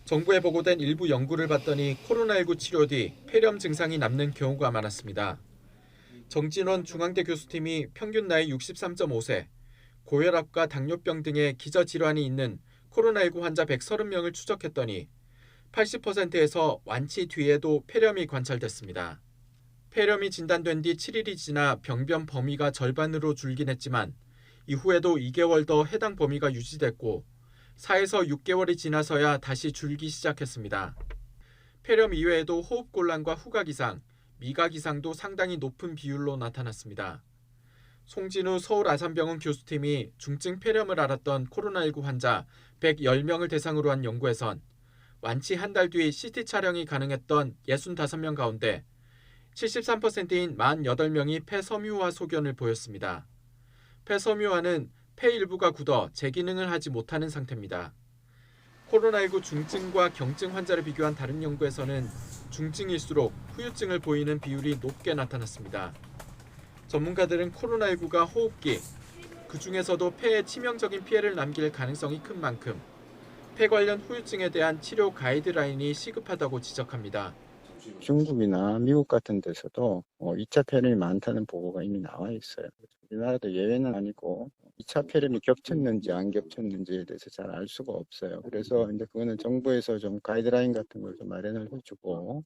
정부에 보고된 일부 연구를 봤더니 코로나19 치료 뒤 폐렴 증상이 남는 경우가 많았습니다. 정진원 중앙대 교수팀이 평균 나이 63.5세, 고혈압과 당뇨병 등의 기저질환이 있는 코로나19 환자 130명을 추적했더니 80%에서 완치 뒤에도 폐렴이 관찰됐습니다. 폐렴이 진단된 뒤 7일이 지나 병변 범위가 절반으로 줄긴 했지만 이후에도 2개월 더 해당 범위가 유지됐고 4에서 6개월이 지나서야 다시 줄기 시작했습니다. 폐렴 이외에도 호흡곤란과 후각 이상, 미각 이상도 상당히 높은 비율로 나타났습니다. 송진우 서울아산병원 교수팀이 중증 폐렴을 앓았던 코로나19 환자 110명을 대상으로 한 연구에선 완치 한 달 뒤 CT 촬영이 가능했던 65명 가운데 73%인 48명이 폐섬유화 소견을 보였습니다. 폐섬유화는 폐 일부가 굳어 제기능을 하지 못하는 상태입니다. 코로나19 중증과 경증 환자를 비교한 다른 연구에서는 중증일수록 후유증을 보이는 비율이 높게 나타났습니다. 전문가들은 코로나19가 호흡기, 그중에서도 폐에 치명적인 피해를 남길 가능성이 큰 만큼 폐 관련 후유증에 대한 치료 가이드라인이 시급하다고 지적합니다. 중국이나 미국 같은 데서도 2차 폐렴이 많다는 보고가 이미 나와 있어요. 우리나라도 예외는 아니고 2차 폐렴이 겹쳤는지 안 겹쳤는지에 대해서 잘 알 수가 없어요. 그래서 이제 그거는 정부에서 좀 가이드라인 같은 걸 좀 마련을 해주고.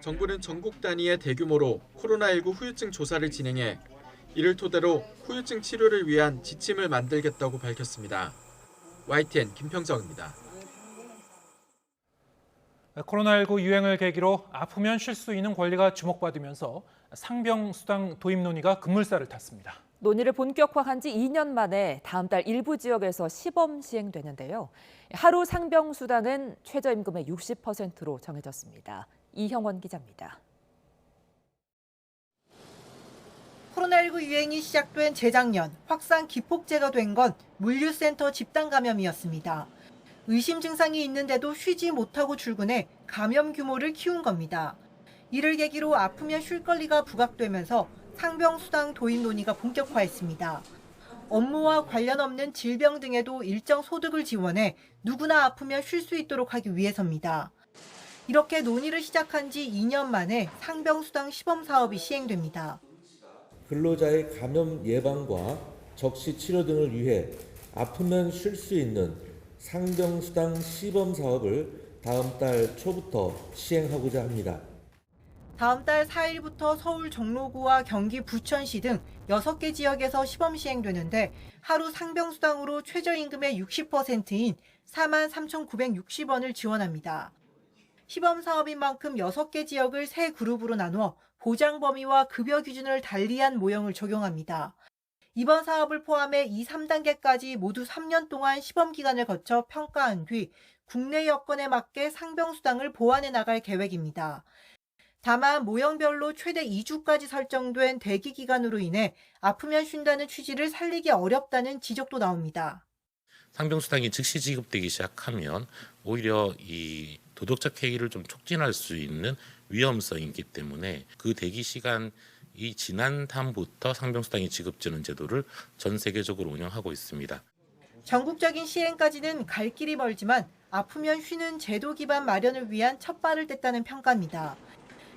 정부는 전국 단위의 대규모로 코로나19 후유증 조사를 진행해 이를 토대로 후유증 치료를 위한 지침을 만들겠다고 밝혔습니다. YTN 김평정입니다. 코로나19 유행을 계기로 아프면 쉴 수 있는 권리가 주목받으면서 상병수당 도입 논의가 급물살을 탔습니다. 논의를 본격화한 지 2년 만에 다음 달 일부 지역에서 시범 시행되는데요. 하루 상병수당은 최저임금의 60%로 정해졌습니다. 이형원 기자입니다. 코로나19 유행이 시작된 재작년 확산 기폭제가 된 건 물류센터 집단 감염이었습니다. 의심 증상이 있는데도 쉬지 못하고 출근해 감염 규모를 키운 겁니다. 이를 계기로 아프면 쉴 권리가 부각되면서 상병수당 도입 논의가 본격화했습니다. 업무와 관련 없는 질병 등에도 일정 소득을 지원해 누구나 아프면 쉴 수 있도록 하기 위해서입니다. 이렇게 논의를 시작한 지 2년 만에 상병수당 시범 사업이 시행됩니다. 근로자의 감염 예방과 적시 치료 등을 위해 아프면 쉴 수 있는 상병수당 시범 사업을 다음 달 초부터 시행하고자 합니다. 다음 달 4일부터 서울 종로구와 경기 부천시 등 6개 지역에서 시범 시행되는데 하루 상병수당으로 최저임금의 60%인 43,960원을 지원합니다. 시범 사업인 만큼 6개 지역을 3그룹으로 나누어 보장 범위와 급여 기준을 달리한 모형을 적용합니다. 이번 사업을 포함해 2, 3단계까지 모두 3년 동안 시범 기간을 거쳐 평가한 뒤 국내 여건에 맞게 상병수당을 보완해 나갈 계획입니다. 다만 모형별로 최대 2주까지 설정된 대기 기간으로 인해 아프면 쉰다는 취지를 살리기 어렵다는 지적도 나옵니다. 상병수당이 즉시 지급되기 시작하면 오히려 이 도덕적 해이를 좀 촉진할 수 있는 위험성이 있기 때문에 그 대기 시간이 지난 다음부터 상병수당이 지급되는 제도를 전 세계적으로 운영하고 있습니다. 전국적인 시행까지는 갈 길이 멀지만 아프면 쉬는 제도 기반 마련을 위한 첫 발을 뗐다는 평가입니다.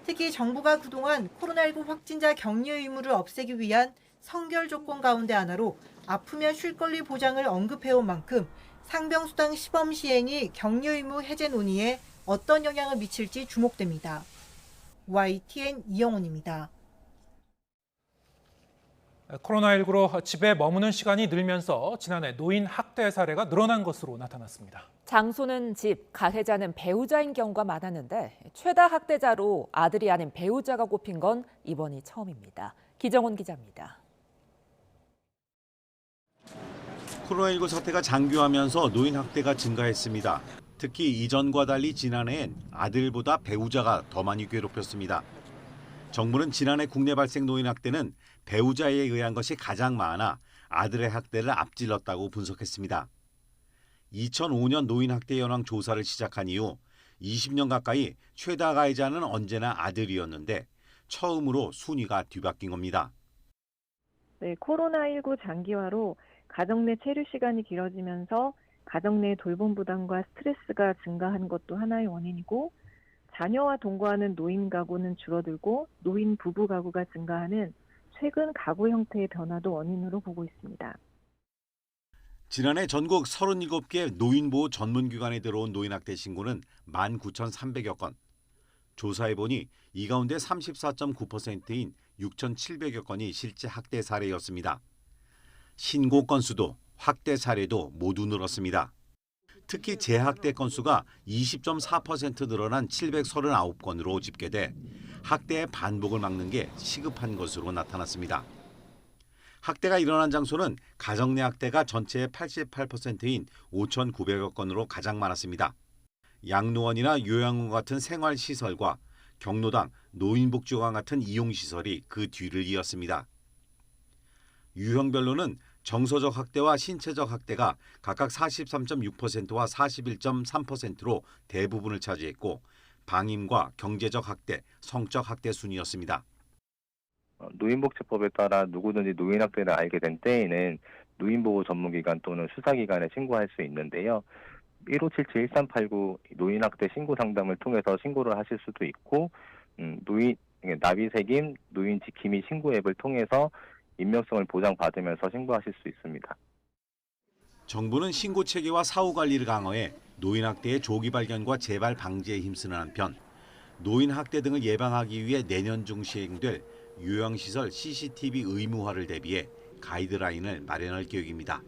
특히 정부가 그동안 코로나19 확진자 격리 의무를 없애기 위한 성결 조건 가운데 하나로 아프면 쉴 권리 보장을 언급해온 만큼 상병수당 시범 시행이 격리 의무 해제 논의에 어떤 영향을 미칠지 주목됩니다. YTN 이영훈입니다. 코로나19로 집에 머무는 시간이 늘면서 지난해 노인 학대 사례가 늘어난 것으로 나타났습니다. 장소는 집, 가해자는 배우자인 경우가 많았는데 최다 학대자로 아들이 아닌 배우자가 꼽힌 건 이번이 처음입니다. 기정훈 기자입니다. 코로나19 사태가 장기화하면서 노인 학대가 증가했습니다. 특히 이전과 달리 지난해엔 아들보다 배우자가 더 많이 괴롭혔습니다. 정부는 지난해 국내 발생 노인 학대는 배우자에 의한 것이 가장 많아 아들의 학대를 앞질렀다고 분석했습니다. 2005년 노인 학대 현황 조사를 시작한 이후 20년 가까이 최다 가해자는 언제나 아들이었는데 처음으로 순위가 뒤바뀐 겁니다. 네, 코로나19 장기화로 가정 내 체류 시간이 길어지면서 가정 내 돌봄 부담과 스트레스가 증가한 것도 하나의 원인이고, 자녀와 동거하는 노인 가구는 줄어들고 노인 부부 가구가 증가하는 최근 가구 형태의 변화도 원인으로 보고 있습니다. 지난해 전국 37개 노인보호 전문기관에 들어온 노인학대 신고는 19,300여 건. 조사해보니 이 가운데 34.9%인 6,700여 건이 실제 학대 사례였습니다. 신고 건수도 학대 사례도 모두 늘었습니다. 특히 재학대 건수가 20.4% 늘어난 739건으로 집계돼 학대의 반복을 막는 게 시급한 것으로 나타났습니다. 학대가 일어난 장소는 가정 내 학대가 전체의 88%인 5,900여 건으로 가장 많았습니다. 양로원이나 요양원 같은 생활시설과 경로당, 노인복지관 같은 이용시설이 그 뒤를 이었습니다. 유형별로는 정서적 학대와 신체적 학대가 각각 43.6%와 41.3%로 대부분을 차지했고 방임과 경제적 학대, 성적 학대 순이었습니다. 노인복지법에 따라 누구든지 노인학대를 알게 된 때에는 노인보호 전문기관 또는 수사기관에 신고할 수 있는데요. 1577-1389 노인학대 신고 상담을 통해서 신고를 하실 수도 있고, 노인 나비새김 노인 지킴이 신고 앱을 통해서 익명성을 보장받으면서 신고하실 수 있습니다. 정부는 신고 체계와 사후 관리를 강화해 노인 학대의 조기 발견과 재발 방지에 힘쓰는 한편 노인 학대 등을 예방하기 위해 내년 중 시행될 요양시설 CCTV 의무화를 대비해 가이드라인을 마련할 계획입니다.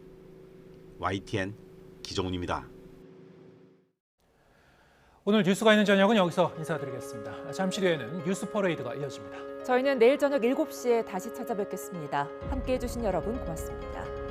YTN 기정훈입니다. 오늘 뉴스가 있는 저녁은 여기서 인사드리겠습니다. 잠시 뒤에는 뉴스 퍼레이드가 이어집니다. 저희는 내일 저녁 7시에 다시 찾아뵙겠습니다. 함께해 주신 여러분 고맙습니다.